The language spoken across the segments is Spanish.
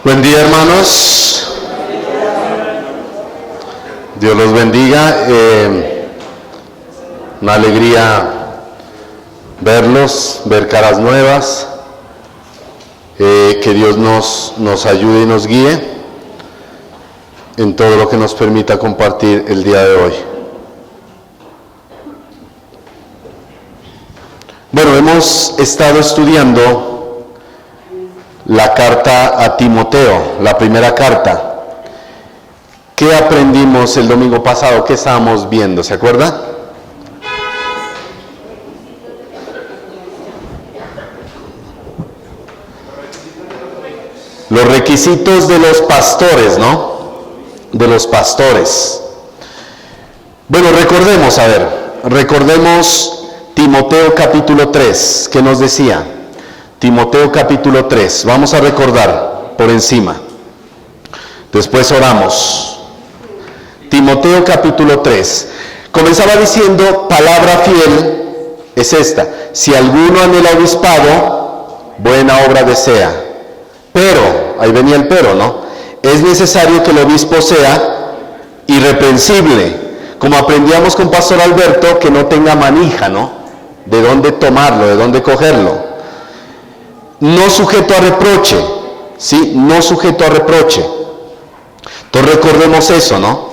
Buen día, hermanos. Dios los bendiga. Una alegría verlos, ver caras nuevas. Que Dios nos ayude y nos guíe en todo lo que nos permita compartir el día de hoy. Bueno, hemos estado estudiando la carta a Timoteo, la primera carta. ¿Qué aprendimos el domingo pasado? ¿Qué estábamos viendo? ¿Se acuerda? Los requisitos de los pastores, ¿no? De los pastores. Bueno, recordemos Timoteo capítulo 3, ¿qué nos decía? Timoteo capítulo 3, vamos a recordar por encima. Después oramos. Timoteo capítulo 3. Comenzaba diciendo, palabra fiel es esta: si alguno anhela obispado, buena obra desea. Pero, ahí venía el pero, ¿no? Es necesario que el obispo sea irreprensible, como aprendíamos con Pastor Alberto, que no tenga manija, ¿no? De dónde tomarlo, de dónde cogerlo. No sujeto a reproche, ¿sí? No sujeto a reproche. Entonces recordemos eso, ¿no?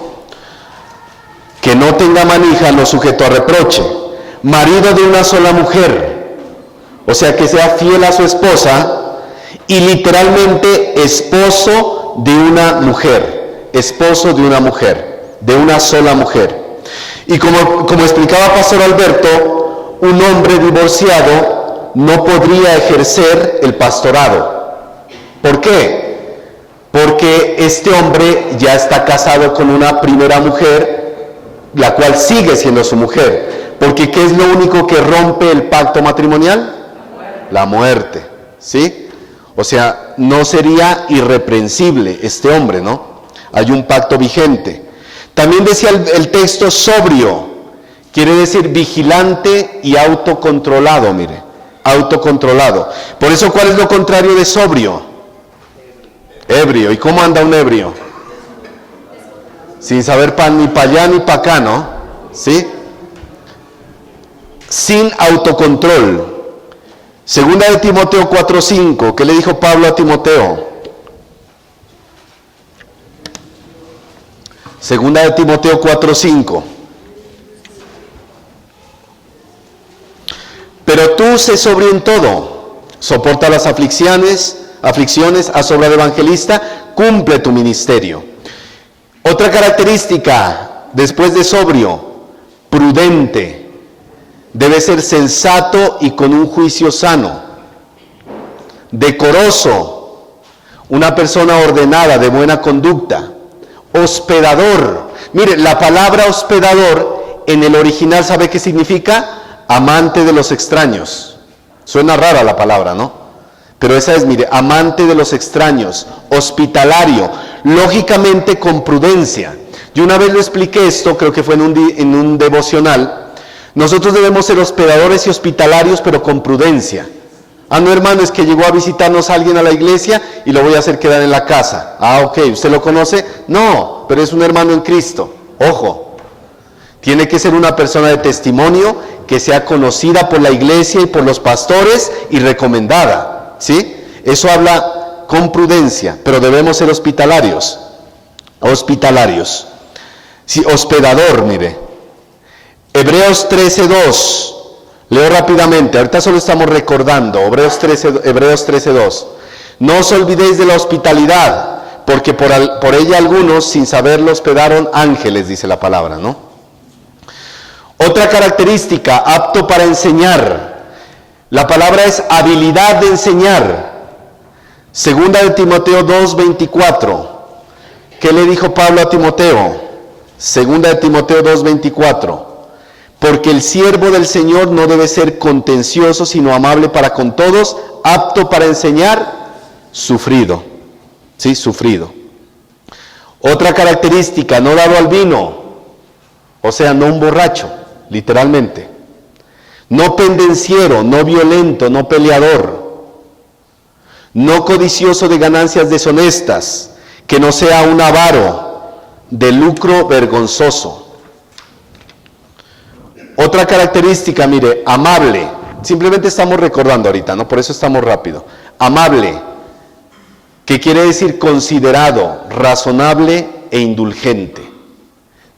Que no tenga manija, no sujeto a reproche. Marido de una sola mujer, o sea, que sea fiel a su esposa, y literalmente esposo de una mujer, de una sola mujer. Y como explicaba Pastor Alberto, un hombre divorciado no podría ejercer el pastorado. ¿Por qué? Porque este hombre ya está casado con una primera mujer, la cual sigue siendo su mujer. Porque ¿qué es lo único que rompe el pacto matrimonial? La muerte, ¿sí? O sea, no sería irreprensible este hombre, ¿no? Hay un pacto vigente. También decía el texto sobrio, quiere decir vigilante y autocontrolado, mire. Autocontrolado. Por eso, ¿cuál es lo contrario de sobrio? Ebrio. ¿Y cómo anda un ebrio? Sin saber ni para allá ni para acá, ¿no? ¿Sí? Sin autocontrol. Segunda de Timoteo 4:5. ¿Qué le dijo Pablo a Timoteo? Segunda de Timoteo 4:5. Pero tú sé sobrio en todo, soporta las aflicciones, haz obra de evangelista, cumple tu ministerio. Otra característica, después de sobrio, prudente, debe ser sensato y con un juicio sano. Decoroso, una persona ordenada, de buena conducta. Hospedador, mire, la palabra hospedador en el original, ¿sabe qué significa? Amante de los extraños. Suena rara la palabra, ¿no? Pero esa es, mire, amante de los extraños, hospitalario, lógicamente con prudencia. Yo una vez lo expliqué esto, creo que fue en un devocional. Nosotros debemos ser hospedadores y hospitalarios, pero con prudencia. No, hermano, es que llegó a visitarnos alguien a la iglesia y lo voy a hacer quedar en la casa. Ok, ¿usted lo conoce? No, pero es un hermano en Cristo. Ojo. Tiene que ser una persona de testimonio que sea conocida por la iglesia y por los pastores y recomendada, ¿sí? Eso habla con prudencia, pero debemos ser hospitalarios. Sí, hospedador, mire. Hebreos 13:2. Leo rápidamente, ahorita solo estamos recordando. Hebreos 13:2. No os olvidéis de la hospitalidad, porque por ella algunos sin saberlo hospedaron ángeles, dice la palabra, ¿no? Otra característica, apto para enseñar. La palabra es habilidad de enseñar. Segunda de Timoteo 2:24. ¿Qué le dijo Pablo a Timoteo? Segunda de Timoteo 2:24. Porque el siervo del Señor no debe ser contencioso, sino amable para con todos, apto para enseñar, sufrido. Sí, sufrido. Otra característica, no dado al vino. O sea, no un borracho. Literalmente. No pendenciero, no violento, no peleador. no codicioso de ganancias deshonestas, que no sea un avaro de lucro vergonzoso. Otra característica, mire, amable. Simplemente estamos recordando ahorita, ¿no? Por eso estamos rápido. Amable, que quiere decir considerado, razonable e indulgente.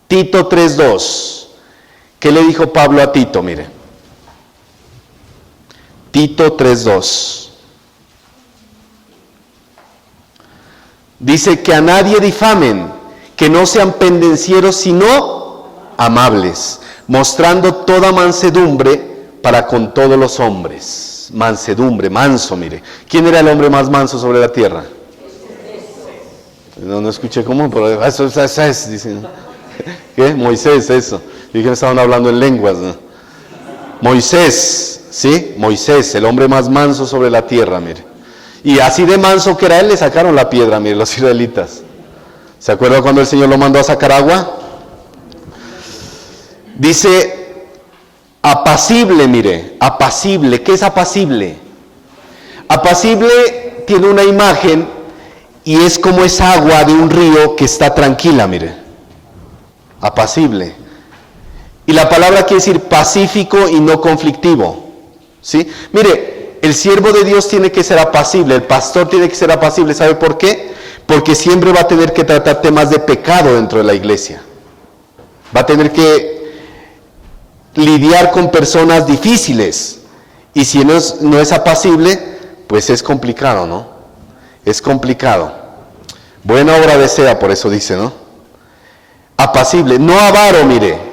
Tito 3:2. ¿Qué le dijo Pablo a Tito? Mire. Tito 3:2. Dice que a nadie difamen, que no sean pendencieros, sino amables, mostrando toda mansedumbre para con todos los hombres. Mansedumbre, manso, mire. ¿Quién era el hombre más manso sobre la tierra? No escuché cómo, pero eso es, dicen. ¿Qué? Moisés, eso. Dije que estaban hablando en lenguas, ¿no? Moisés, ¿sí? Moisés, el hombre más manso sobre la tierra, mire. Y así de manso que era él, le sacaron la piedra, mire, los israelitas. ¿Se acuerdan cuando el Señor lo mandó a sacar agua? Dice, apacible, mire, apacible. ¿Qué es apacible? Apacible tiene una imagen y es como esa agua de un río que está tranquila, mire. Apacible. Y la palabra quiere decir pacífico y no conflictivo. ¿Sí? Mire, el siervo de Dios tiene que ser apacible, el pastor tiene que ser apacible. ¿Sabe por qué? Porque siempre va a tener que tratar temas de pecado dentro de la iglesia. Va a tener que lidiar con personas difíciles. Y si no es apacible, pues es complicado, ¿no? Es complicado. Buena obra desea, por eso dice, ¿no? Apacible, no avaro, mire.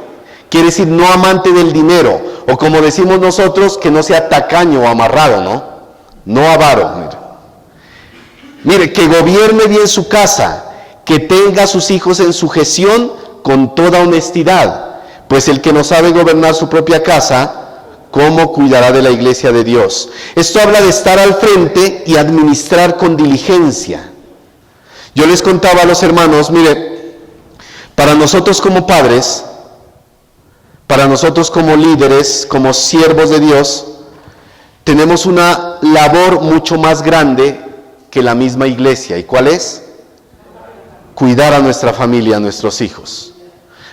Quiere decir no amante del dinero, o como decimos nosotros, que no sea tacaño o amarrado, ¿no? No avaro, mire. Mire, que gobierne bien su casa, que tenga a sus hijos en sujeción con toda honestidad, pues el que no sabe gobernar su propia casa, ¿cómo cuidará de la iglesia de Dios? Esto habla de estar al frente y administrar con diligencia. Yo les contaba a los hermanos, mire, para nosotros como padres, para nosotros como líderes, como siervos de Dios, tenemos una labor mucho más grande que la misma iglesia. ¿Y cuál es? Cuidar a nuestra familia, a nuestros hijos.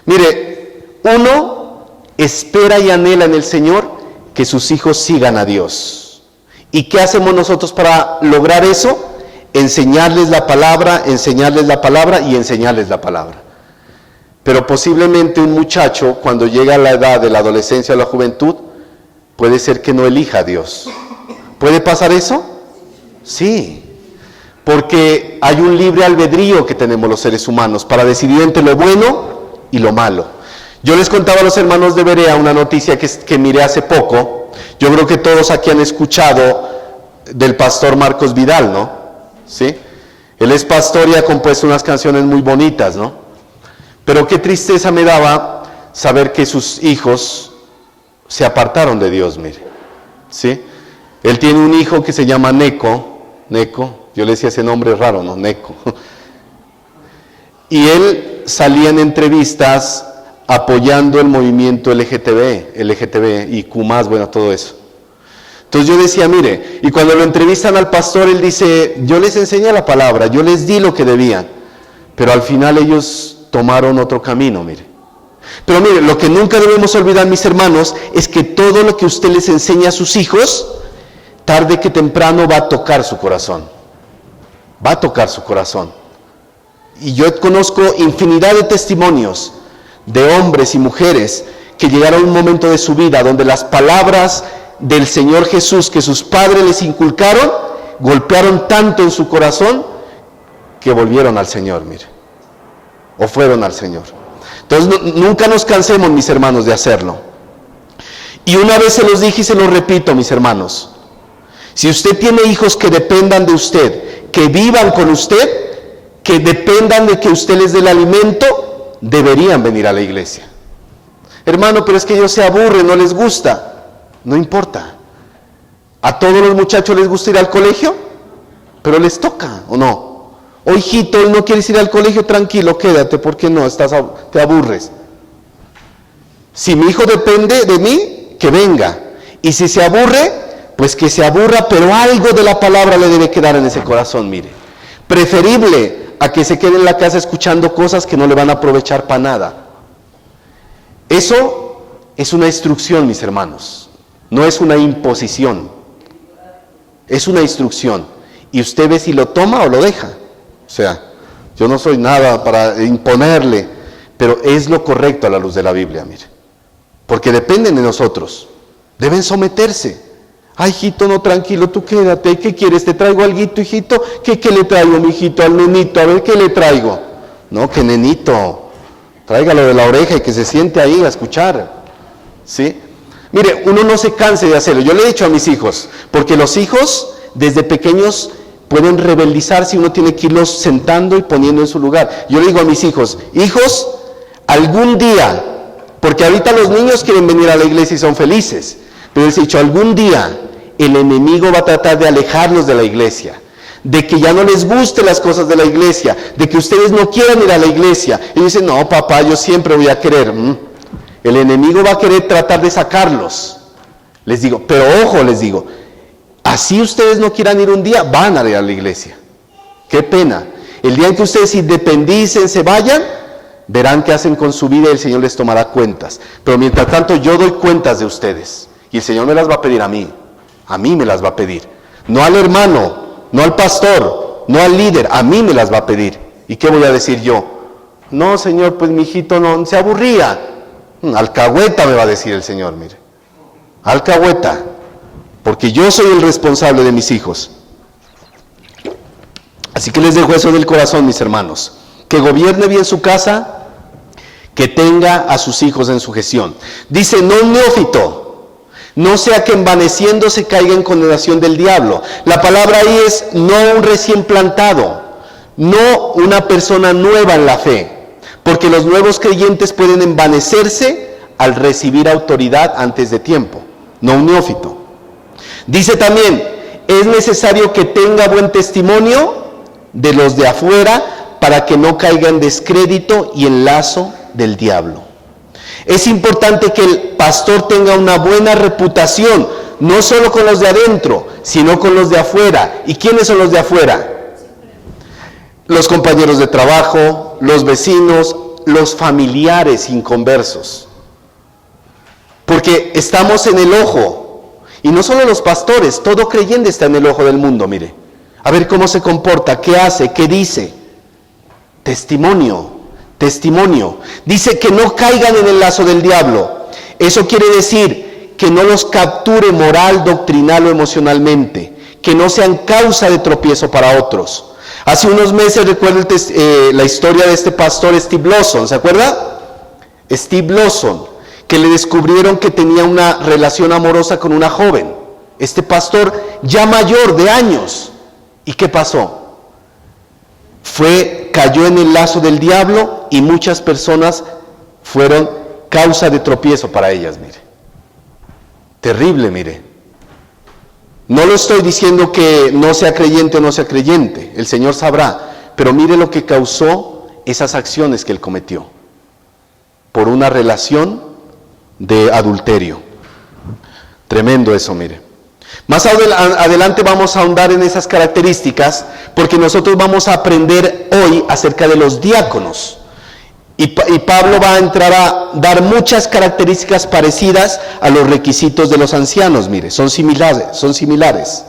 Mire, uno espera y anhela en el Señor que sus hijos sigan a Dios. ¿Y qué hacemos nosotros para lograr eso? Enseñarles la palabra y enseñarles la palabra. Pero posiblemente un muchacho, cuando llega a la edad de la adolescencia o la juventud, puede ser que no elija a Dios. ¿Puede pasar eso? Sí. Porque hay un libre albedrío que tenemos los seres humanos para decidir entre lo bueno y lo malo. Yo les contaba a los hermanos de Berea una noticia que miré hace poco. Yo creo que todos aquí han escuchado del pastor Marcos Vidal, ¿no? ¿Sí? Él es pastor y ha compuesto unas canciones muy bonitas, ¿no? Pero qué tristeza me daba saber que sus hijos se apartaron de Dios, mire. ¿Sí? Él tiene un hijo que se llama Neco, yo le decía ese nombre raro, ¿no? Neco. Y él salía en entrevistas apoyando el movimiento LGTB, y Q+, bueno, todo eso. Entonces yo decía, mire, y cuando lo entrevistan al pastor, él dice, yo les enseñé la palabra, yo les di lo que debían, pero al final ellos tomaron otro camino, mire. Pero mire, lo que nunca debemos olvidar, mis hermanos, es que todo lo que usted les enseña a sus hijos, tarde que temprano va a tocar su corazón. Va a tocar su corazón. Y yo conozco infinidad de testimonios de hombres y mujeres que llegaron a un momento de su vida donde las palabras del Señor Jesús que sus padres les inculcaron, golpearon tanto en su corazón que volvieron al Señor, mire. O fueron al Señor. Entonces nunca nos cansemos, mis hermanos, de hacerlo. Y una vez se los dije y se los repito, mis hermanos. Si usted tiene hijos que dependan de usted, que vivan con usted, que dependan de que usted les dé el alimento, deberían venir a la iglesia. Hermano, pero es que ellos se aburren, no les gusta. No importa. ¿A todos los muchachos les gusta ir al colegio? Pero les toca, ¿o no? O hijito, no quieres ir al colegio, tranquilo, quédate, ¿por qué no? Te aburres. Si mi hijo depende de mí, que venga. Y si se aburre, pues que se aburra, pero algo de la palabra le debe quedar en ese corazón, mire. Preferible a que se quede en la casa escuchando cosas que no le van a aprovechar para nada. Eso es una instrucción, mis hermanos, no es una imposición, es una instrucción, y usted ve si lo toma o lo deja. O sea, yo no soy nada para imponerle, pero es lo correcto a la luz de la Biblia, mire, porque dependen de nosotros, deben someterse. Ay, hijito, no, tranquilo, tú quédate, ¿qué quieres? ¿Te traigo alguito, hijito? ¿Qué le traigo, mijito, al nenito? A ver, ¿qué le traigo? No, que nenito, tráigalo de la oreja y que se siente ahí a escuchar, ¿sí? Mire, uno no se canse de hacerlo. Yo le he dicho a mis hijos, porque los hijos desde pequeños pueden rebeldizar si uno tiene que irlos sentando y poniendo en su lugar. Yo le digo a mis hijos, hijos, algún día, porque ahorita los niños quieren venir a la iglesia y son felices, pero les he dicho, algún día el enemigo va a tratar de alejarlos de la iglesia, de que ya no les guste las cosas de la iglesia, de que ustedes no quieran ir a la iglesia. Y dicen, no, papá, yo siempre voy a querer. El enemigo va a querer tratar de sacarlos. Les digo, pero ojo, les digo, así ustedes no quieran ir un día, van a ir a la iglesia. Qué pena. El día en que ustedes se independicen, se vayan, verán qué hacen con su vida y el Señor les tomará cuentas. Pero mientras tanto yo doy cuentas de ustedes. Y el Señor me las va a pedir a mí me las va a pedir. No al hermano, no al pastor, no al líder, a mí me las va a pedir. ¿Y qué voy a decir yo? No, Señor, pues mi hijito no, se aburría. Alcahueta me va a decir el Señor, mire. Alcahueta. Porque yo soy el responsable de mis hijos. Así que les dejo eso del corazón, mis hermanos. Que gobierne bien su casa, que tenga a sus hijos en sujeción. Dice, no un neófito, no sea que envaneciéndose caiga en condenación del diablo. La palabra ahí es no un recién plantado, no una persona nueva en la fe, porque los nuevos creyentes pueden envanecerse al recibir autoridad antes de tiempo, no un neófito. Dice también, es necesario que tenga buen testimonio de los de afuera para que no caiga en descrédito y en lazo del diablo. Es importante que el pastor tenga una buena reputación, no solo con los de adentro, sino con los de afuera. ¿Y quiénes son los de afuera? Los compañeros de trabajo, los vecinos, los familiares inconversos. Porque estamos en el ojo, y no solo los pastores, todo creyente está en el ojo del mundo, mire. A ver cómo se comporta, qué hace, qué dice. Testimonio. Dice que no caigan en el lazo del diablo. Eso quiere decir que no los capture moral, doctrinal o emocionalmente, que no sean causa de tropiezo para otros. Hace unos meses recuerdo la historia de este pastor Steve Lawson, ¿se acuerda? Steve Lawson, que le descubrieron que tenía una relación amorosa con una joven. Este pastor ya mayor de años. ¿Y qué pasó? Cayó en el lazo del diablo y muchas personas fueron causa de tropiezo para ellas, mire. Terrible, mire. No lo estoy diciendo que no sea creyente o no sea creyente, el Señor sabrá, pero mire lo que causó esas acciones que él cometió, por una relación de adulterio. Tremendo eso, mire. Más adelante vamos a ahondar en esas características, porque nosotros vamos a aprender hoy acerca de los diáconos. Y Pablo va a entrar a dar muchas características parecidas a los requisitos de los ancianos, mire, son similares.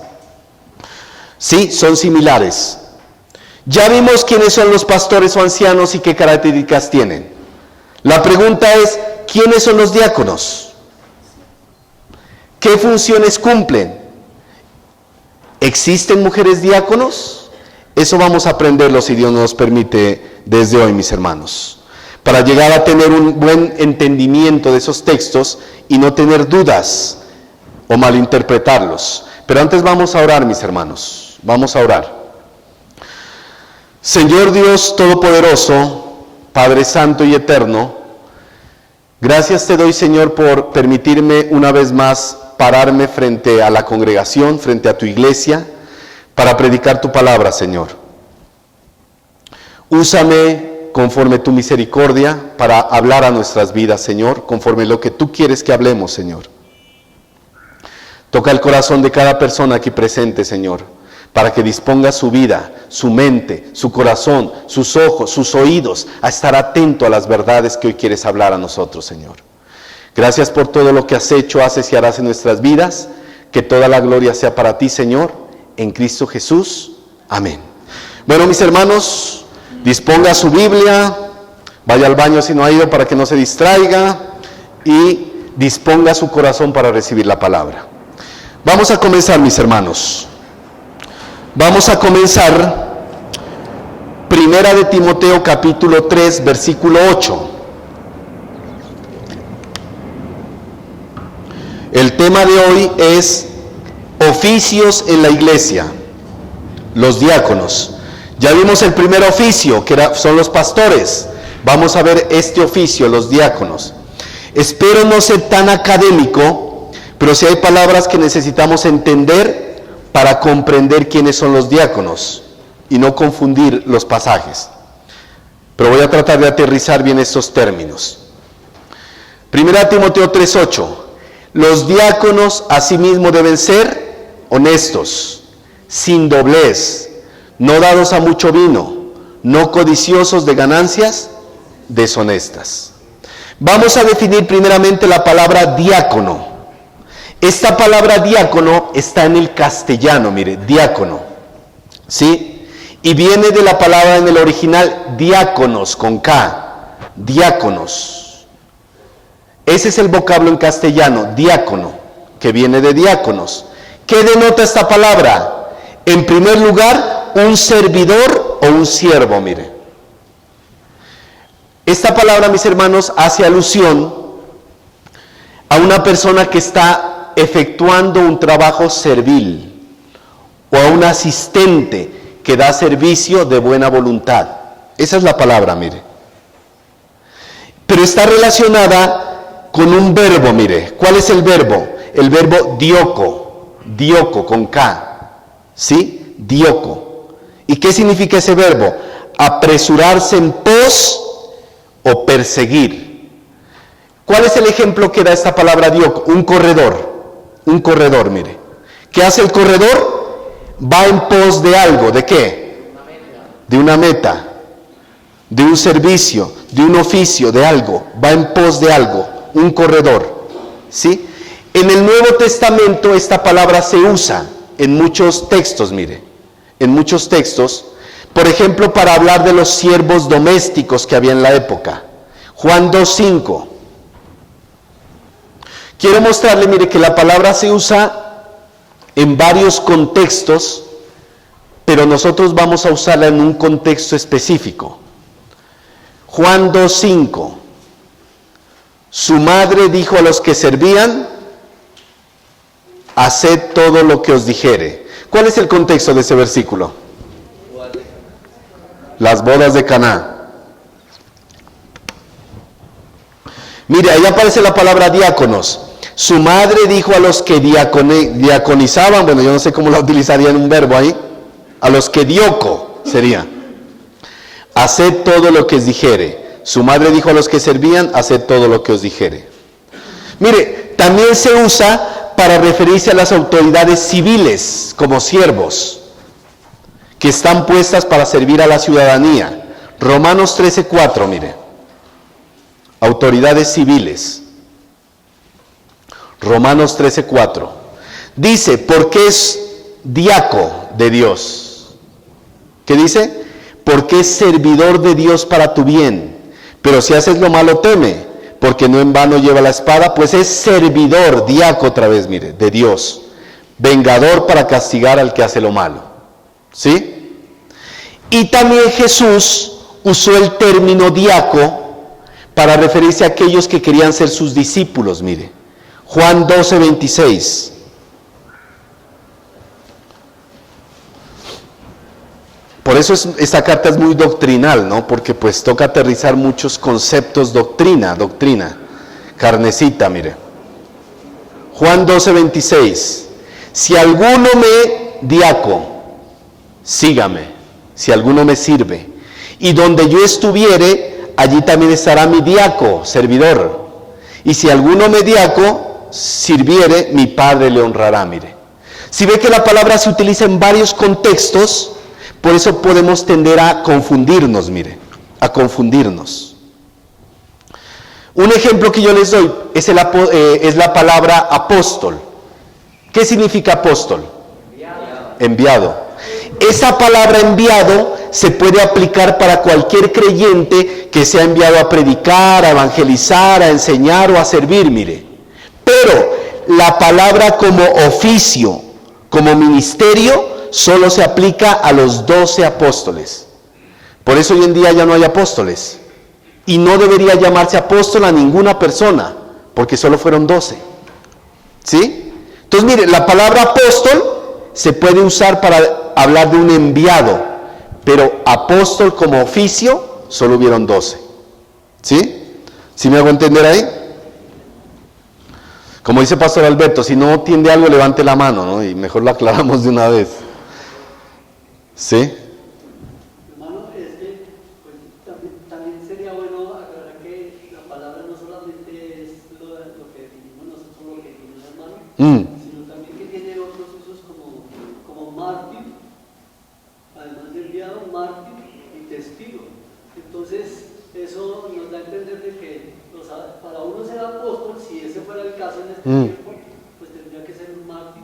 Sí, son similares. Ya vimos quiénes son los pastores o ancianos y qué características tienen. La pregunta es, ¿quiénes son los diáconos? ¿Qué funciones cumplen? ¿Existen mujeres diáconos? Eso vamos a aprenderlo si Dios nos permite desde hoy, mis hermanos, para llegar a tener un buen entendimiento de esos textos y no tener dudas o malinterpretarlos. Pero antes vamos a orar, mis hermanos, vamos a orar. Señor Dios Todopoderoso, Padre Santo y Eterno, gracias te doy, Señor, por permitirme una vez más pararme frente a la congregación, frente a tu iglesia, para predicar tu palabra, Señor. Úsame conforme tu misericordia para hablar a nuestras vidas, Señor, conforme lo que tú quieres que hablemos, Señor. Toca el corazón de cada persona aquí presente, Señor, para que disponga su vida, su mente, su corazón, sus ojos, sus oídos, a estar atento a las verdades que hoy quieres hablar a nosotros, Señor. Gracias por todo lo que has hecho, haces y harás en nuestras vidas. Que toda la gloria sea para ti, Señor, en Cristo Jesús. Amén. Bueno, mis hermanos, disponga su Biblia, vaya al baño si no ha ido para que no se distraiga y disponga su corazón para recibir la palabra. Vamos a comenzar, mis hermanos. Vamos a comenzar Primera de Timoteo capítulo 3, versículo 8. El tema de hoy es oficios en la iglesia, los diáconos. Ya vimos el primer oficio, que son los pastores. Vamos a ver este oficio, los diáconos. Espero no ser tan académico, pero sí hay palabras que necesitamos entender para comprender quiénes son los diáconos y no confundir los pasajes. Pero voy a tratar de aterrizar bien estos términos. Primera Timoteo 3:8. Los diáconos asimismo deben ser honestos, sin doblez, no dados a mucho vino, no codiciosos de ganancias deshonestas. Vamos a definir primeramente la palabra diácono. Esta palabra diácono está en el castellano, mire, diácono, ¿sí? Y viene de la palabra en el original diáconos, con K, diáconos. Ese es el vocablo en castellano, diácono, que viene de diáconos. ¿Qué denota esta palabra? En primer lugar, un servidor o un siervo, mire. Esta palabra, mis hermanos, hace alusión a una persona que está efectuando un trabajo servil o a un asistente que da servicio de buena voluntad. Esa es la palabra, mire. Pero está relacionada con un verbo, mire. ¿Cuál es el verbo? El verbo dioko, con K, ¿sí? Dioko. ¿Y qué significa ese verbo? Apresurarse en pos o perseguir. ¿Cuál es el ejemplo que da esta palabra dioko? Un corredor, mire. ¿Qué hace el corredor? Va en pos de algo, ¿de qué? De una meta, de un servicio, de un oficio, de algo. Va en pos de algo. Un corredor, ¿sí? En el Nuevo Testamento esta palabra se usa en muchos textos, mire, en muchos textos, por ejemplo, para hablar de los siervos domésticos que había en la época. Juan 2:5. Quiero mostrarle, mire, que la palabra se usa en varios contextos, pero nosotros vamos a usarla en un contexto específico. Juan 2:5. Su madre dijo a los que servían: haced todo lo que os dijere. ¿Cuál es el contexto de ese versículo? Las bodas de Caná. Mire, ahí aparece la palabra diáconos. Su madre dijo a los que diaconizaban, bueno, yo no sé cómo la utilizaría en un verbo ahí, a los que dioko sería: haced todo lo que os dijere. Su madre dijo a los que servían: haced todo lo que os dijere. Mire, también se usa para referirse a las autoridades civiles como siervos, que están puestas para servir a la ciudadanía. Romanos 13:4, mire. Autoridades civiles. Romanos 13:4. Dice, porque es diaco de Dios. ¿Qué dice? Porque es servidor de Dios para tu bien. Pero si haces lo malo, teme, porque no en vano lleva la espada, pues es servidor, diaco otra vez, mire, de Dios, vengador para castigar al que hace lo malo. ¿Sí? Y también Jesús usó el término diaco para referirse a aquellos que querían ser sus discípulos, mire. Juan 12:26. Por eso esta carta es muy doctrinal, ¿no? Porque pues toca aterrizar muchos conceptos, doctrina, carnecita, mire. Juan 12:26. Si alguno me diaco, sígame. Si alguno me sirve. Y donde yo estuviere, allí también estará mi diaco, servidor. Y si alguno me diaco, sirviere, mi Padre le honrará, mire. Si ve que la palabra se utiliza en varios contextos, por eso podemos tender a confundirnos, mire, a confundirnos. Un ejemplo que yo les doy es la palabra apóstol. ¿Qué significa apóstol? Enviado. Esa palabra enviado se puede aplicar para cualquier creyente que sea enviado a predicar, a evangelizar, a enseñar o a servir, mire. Pero la palabra como oficio, como ministerio, solo se aplica a los 12 apóstoles. Por eso hoy en día ya no hay apóstoles. Y no debería llamarse apóstol a ninguna persona, porque solo fueron 12. ¿Sí? Entonces, mire, la palabra apóstol se puede usar para hablar de un enviado, pero apóstol como oficio, solo hubieron 12. ¿Sí? ¿Sí me hago entender ahí? Como dice Pastor Alberto, si no entiende algo, levante la mano, ¿no? Y mejor lo aclaramos de una vez. ¿Sí? Hermano, también sería bueno aclarar que la palabra no solamente es lo que definimos nosotros, lo que define el hermano, sino también que tiene otros usos como mártir, además de enviado, mártir y testigo. Entonces, eso nos da a entender de que para uno ser apóstol, si ese fuera el caso en este tiempo, pues tendría que ser un mártir.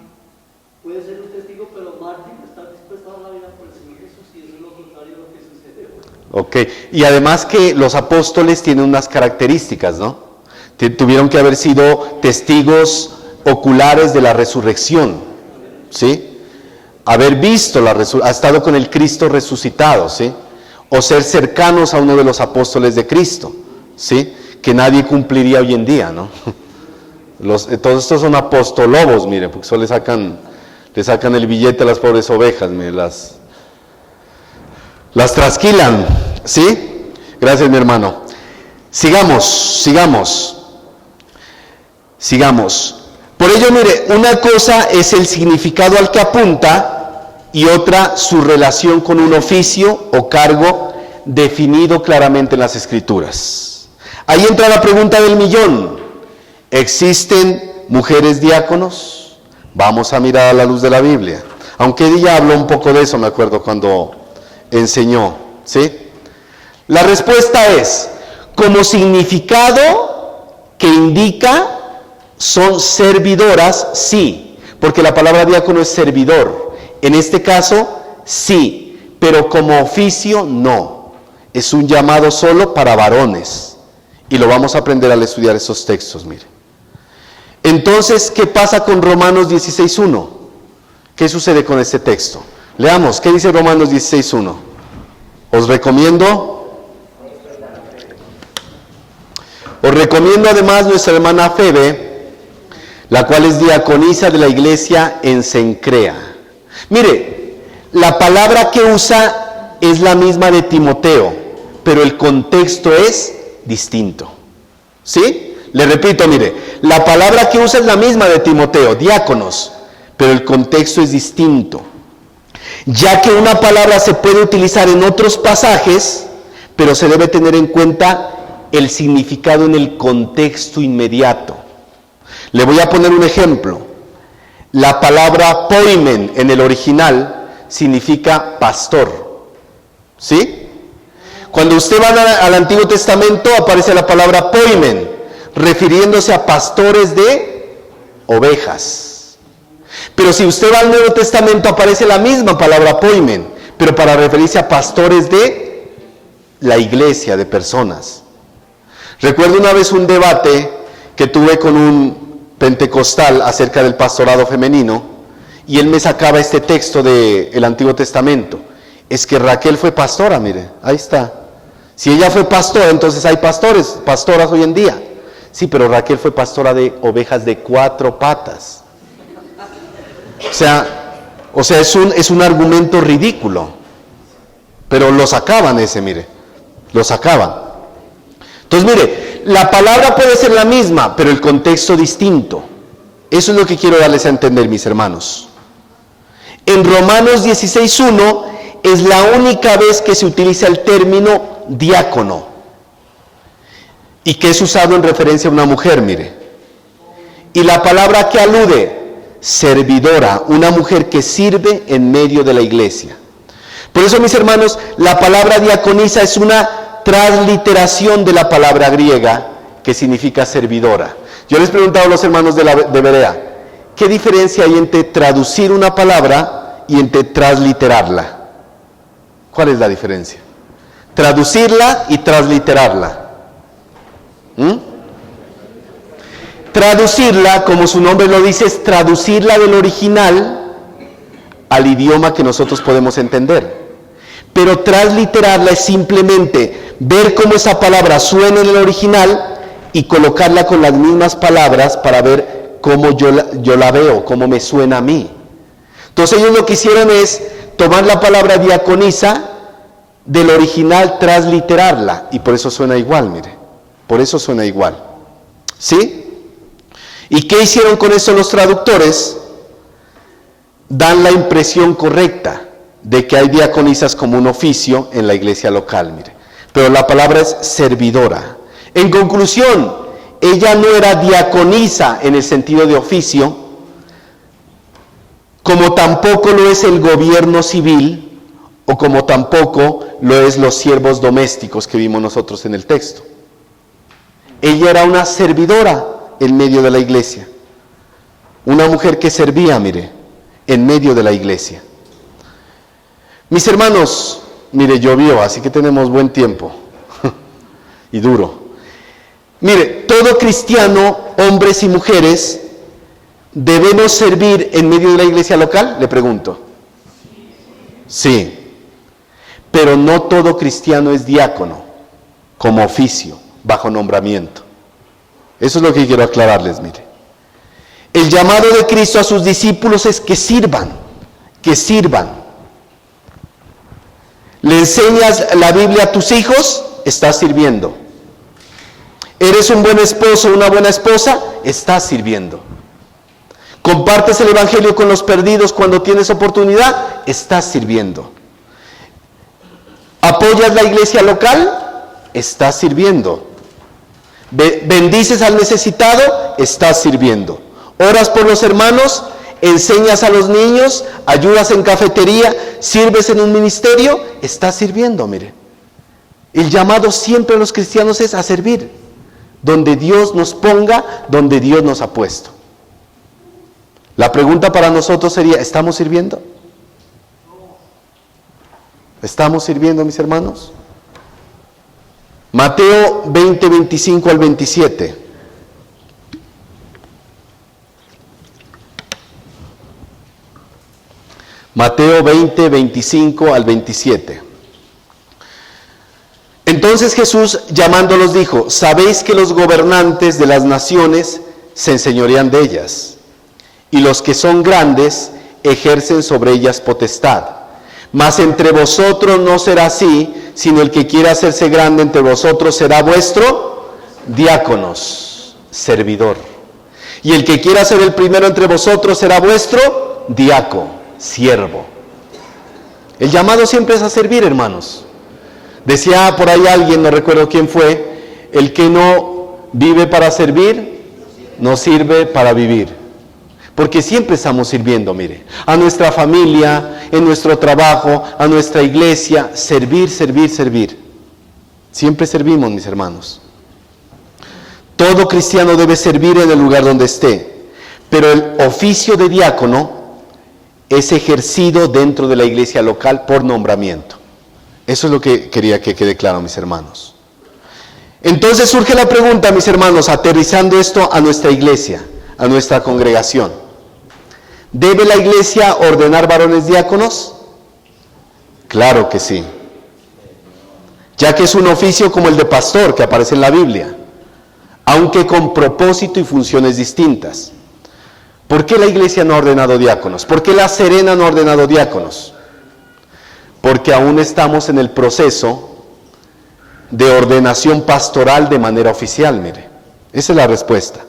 Puede ser un testigo, pero mártir está dispuesto a dar la vida por el Señor Jesús, y eso es lo contrario de lo que sucede hoy. Ok, y además que los apóstoles tienen unas características, ¿no? Tuvieron que haber sido testigos oculares de la resurrección, ¿sí? Haber visto ha estado con el Cristo resucitado, ¿sí? O ser cercanos a uno de los apóstoles de Cristo, ¿sí? Que nadie cumpliría hoy en día, ¿no? Todos estos son apostolobos, mire, porque solo le sacan el billete a las pobres ovejas, mire, las trasquilan, ¿sí? Gracias, mi hermano. Sigamos. Por ello, mire, una cosa es el significado al que apunta y otra su relación con un oficio o cargo definido claramente en las Escrituras. Ahí entra la pregunta del millón. ¿Existen mujeres diáconos? Vamos a mirar a la luz de la Biblia. Aunque ella habló un poco de eso, me acuerdo cuando enseñó, ¿sí? La respuesta es, como significado que indica, son servidoras, sí, porque la palabra diácono es servidor. En este caso, sí, pero como oficio, no. Es un llamado solo para varones. Y lo vamos a aprender al estudiar esos textos, mire. Entonces, ¿qué pasa con Romanos 16:1? ¿Qué sucede con este texto? Leamos, ¿qué dice Romanos 16:1? Os recomiendo además nuestra hermana Febe, la cual es diaconisa de la iglesia en Cencrea. Mire, la palabra que usa es la misma de Timoteo, pero el contexto es distinto. ¿Sí? Le repito, mire, la palabra que usa es la misma de Timoteo, diáconos, pero el contexto es distinto. Ya que una palabra se puede utilizar en otros pasajes, pero se debe tener en cuenta el significado en el contexto inmediato. Le voy a poner un ejemplo. La palabra poimen en el original significa pastor. ¿Sí? Cuando usted va al Antiguo Testamento aparece la palabra poimen, refiriéndose a pastores de ovejas. Pero si usted va al Nuevo Testamento aparece la misma palabra poimen, pero para referirse a pastores de la iglesia, de personas. Recuerdo una vez un debate que tuve con un pentecostal acerca del pastorado femenino, y él me sacaba este texto del Antiguo Testamento. Es que Raquel fue pastora, mire, ahí está. Si ella fue pastora, entonces hay pastoras hoy en día. Sí, pero Raquel fue pastora de ovejas de 4 patas. O sea, es un argumento ridículo. Pero lo sacaban lo sacaban. Entonces, mire, la palabra puede ser la misma, pero el contexto distinto. Eso es lo que quiero darles a entender, mis hermanos. En Romanos 16:1 es la única vez que se utiliza el término diácono y que es usado en referencia a una mujer, mire. Y la palabra que alude, servidora, una mujer que sirve en medio de la iglesia. Por eso, mis hermanos, la palabra diaconisa es una transliteración de la palabra griega que significa servidora. Yo les preguntaba a los hermanos de Berea, ¿qué diferencia hay entre traducir una palabra y entre transliterarla? ¿Cuál es la diferencia? Traducirla y transliterarla. Traducirla, como su nombre lo dice, es traducirla del original al idioma que nosotros podemos entender. Pero transliterarla es simplemente ver cómo esa palabra suena en el original y colocarla con las mismas palabras para ver cómo yo la veo, cómo me suena a mí. Entonces ellos lo que hicieron es tomar la palabra diaconisa del original, transliterarla, y por eso suena igual, mire, por eso suena igual. ¿Sí? ¿Y qué hicieron con eso los traductores? Dan la impresión correcta de que hay diaconisas como un oficio en la iglesia local, mire. Pero la palabra es servidora. En conclusión, ella no era diaconisa en el sentido de oficio, como tampoco lo es el gobierno civil, o como tampoco lo es los siervos domésticos que vimos nosotros en el texto. Ella era una servidora en medio de la iglesia. Una mujer que servía, mire, en medio de la iglesia. Mis hermanos, mire, llovió, así que tenemos buen tiempo. Y duro. Mire, todo cristiano, hombres y mujeres, ¿debemos servir en medio de la iglesia local? Le pregunto. Sí. Pero no todo cristiano es diácono, como oficio, bajo nombramiento. Eso es lo que quiero aclararles, mire. El llamado de Cristo a sus discípulos es que sirvan, que sirvan. ¿Le enseñas la Biblia a tus hijos? Estás sirviendo. ¿Eres un buen esposo, una buena esposa? Estás sirviendo. ¿Compartes el evangelio con los perdidos cuando tienes oportunidad? Estás sirviendo. ¿Apoyas la iglesia local? Estás sirviendo. ¿Bendices al necesitado? Estás sirviendo. ¿Oras por los hermanos? ¿Enseñas a los niños? ¿Ayudas en cafetería? ¿Sirves en un ministerio? Estás sirviendo, mire. El llamado siempre a los cristianos es a servir. Donde Dios nos ponga, donde Dios nos ha puesto. La pregunta para nosotros sería, ¿estamos sirviendo? ¿Estamos sirviendo, mis hermanos? Mateo 20, 25 al 27. Mateo 20, 25 al 27. Entonces Jesús, llamándolos, dijo: sabéis que los gobernantes de las naciones se enseñorean de ellas, y los que son grandes ejercen sobre ellas potestad. Mas entre vosotros no será así, sino el que quiera hacerse grande entre vosotros será vuestro diáconos, servidor. Y el que quiera ser el primero entre vosotros será vuestro diácono, siervo. El llamado siempre es a servir, hermanos. Decía por ahí alguien, no recuerdo quién fue, el que no vive para servir, no sirve para vivir. Porque siempre estamos sirviendo, mire, a nuestra familia, en nuestro trabajo, a nuestra iglesia, servir, servir, servir. Siempre servimos, mis hermanos. Todo cristiano debe servir en el lugar donde esté, pero el oficio de diácono es ejercido dentro de la iglesia local por nombramiento. Eso es lo que quería que quede claro, mis hermanos. Entonces surge la pregunta, mis hermanos, aterrizando esto a nuestra iglesia, a nuestra congregación. ¿Debe la iglesia ordenar varones diáconos? Claro que sí. Ya que es un oficio como el de pastor que aparece en la Biblia, aunque con propósito y funciones distintas. ¿Por qué la iglesia no ha ordenado diáconos? ¿Por qué la Serena no ha ordenado diáconos? Porque aún estamos en el proceso de ordenación pastoral de manera oficial, mire. Esa es la respuesta.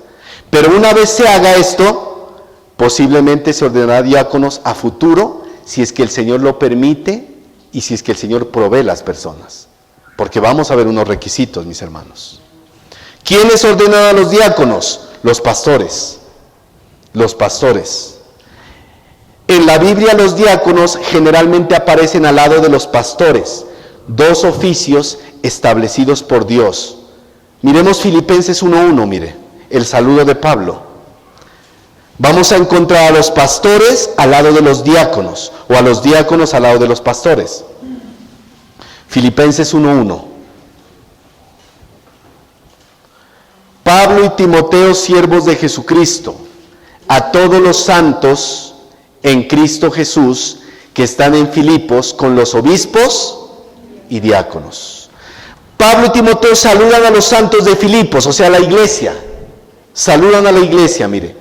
Pero una vez se haga esto, posiblemente se ordenará diáconos a futuro, si es que el Señor lo permite y si es que el Señor provee las personas. Porque vamos a ver unos requisitos, mis hermanos. ¿Quiénes ordenan a los diáconos? Los pastores. los pastores. En la Biblia los diáconos generalmente aparecen al lado de los pastores, dos oficios establecidos por Dios. Miremos Filipenses 1:1, mire, el saludo de Pablo. Vamos a encontrar a los pastores al lado de los diáconos, o a los diáconos al lado de los pastores. Filipenses 1:1. Pablo y Timoteo, siervos de Jesucristo, a todos los santos en Cristo Jesús, que están en Filipos, con los obispos y diáconos. Pablo y Timoteo saludan a los santos de Filipos, o sea, a la iglesia. Saludan a la iglesia, mire.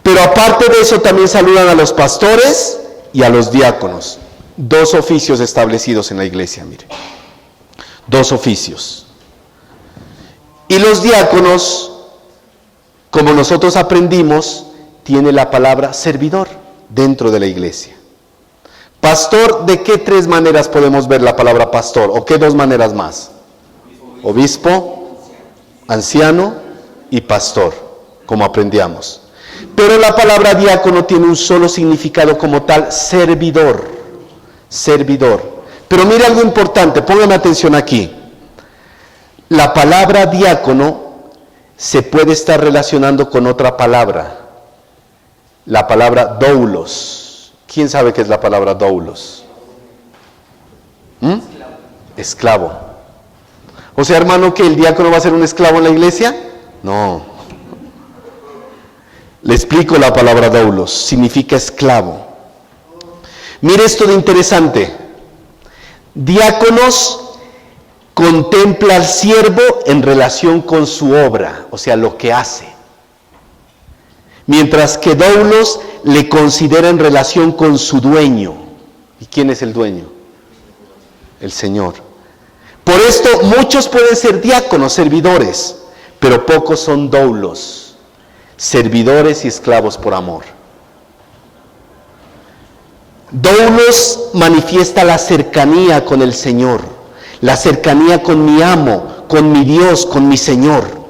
Pero aparte de eso también saludan a los pastores y a los diáconos. Dos oficios establecidos en la iglesia, mire. Dos oficios. Y los diáconos, como nosotros aprendimos, tiene la palabra servidor dentro de la iglesia. Pastor, ¿de qué tres maneras podemos ver la palabra pastor? ¿O qué dos maneras más? Obispo, anciano y pastor, como aprendíamos. Pero la palabra diácono tiene un solo significado como tal, servidor. Servidor. Pero mire algo importante, póngame atención aquí. La palabra diácono se puede estar relacionando con otra palabra. La palabra doulos. ¿Quién sabe qué es la palabra doulos? Esclavo. O sea, hermano, ¿que el diácono va a ser un esclavo en la iglesia? No. Le explico la palabra doulos. Significa esclavo. Mire esto de interesante. Diáconos contempla al siervo en relación con su obra, o sea, lo que hace. Mientras que doulos le considera en relación con su dueño. ¿Y quién es el dueño? El Señor. Por esto muchos pueden ser diáconos, servidores, pero pocos son doulos, servidores y esclavos por amor. Doulos manifiesta la cercanía con el Señor, la cercanía con mi amo, con mi Dios, con mi Señor.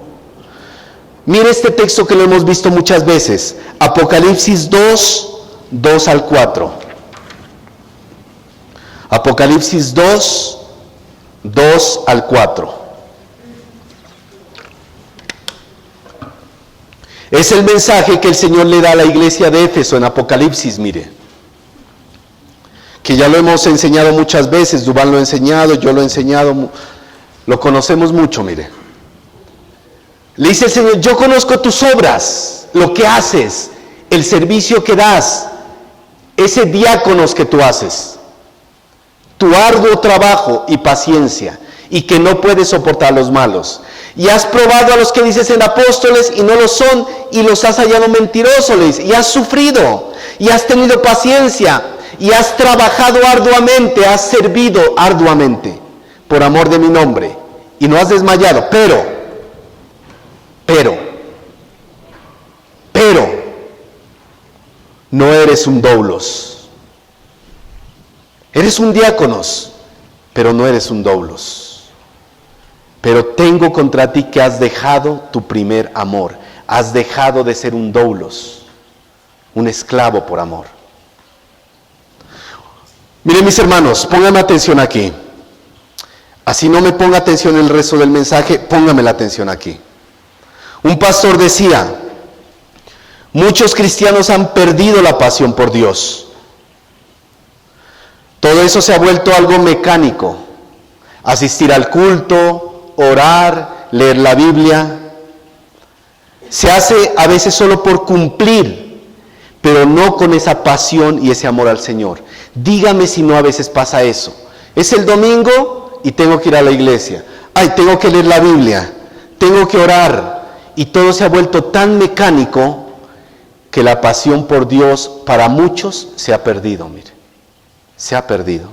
Mire este texto que lo hemos visto muchas veces, Apocalipsis 2, 2 al 4. Apocalipsis 2, 2 al 4. Es el mensaje que el Señor le da a la iglesia de Éfeso en Apocalipsis, mire. Que ya lo hemos enseñado muchas veces, Duván lo ha enseñado, yo lo he enseñado, lo conocemos mucho, mire. Le dice el Señor, yo conozco tus obras, lo que haces, el servicio que das, ese diáconos que tú haces, tu arduo trabajo y paciencia, y que no puedes soportar a los malos. Y has probado a los que dices en apóstoles y no lo son, y los has hallado mentirosos, le dice, y has sufrido, y has tenido paciencia, y has trabajado arduamente, has servido arduamente, por amor de mi nombre, y no has desmayado, pero, no eres un doulos. Eres un diáconos, pero no eres un doulos. Pero tengo contra ti que has dejado tu primer amor. Has dejado de ser un doulos, un esclavo por amor. Miren mis hermanos, pónganme atención aquí. Así no me ponga atención el resto del mensaje, póngame la atención aquí. Un pastor decía, muchos cristianos han perdido la pasión por Dios. Todo eso se ha vuelto algo mecánico. Asistir al culto, orar, leer la Biblia. Se hace a veces solo por cumplir, pero no con esa pasión y ese amor al Señor. Dígame si no a veces pasa eso. Es el domingo y tengo que ir a la iglesia. Ay, tengo que leer la Biblia, tengo que orar. Y todo se ha vuelto tan mecánico que la pasión por Dios para muchos se ha perdido, mire. Se ha perdido.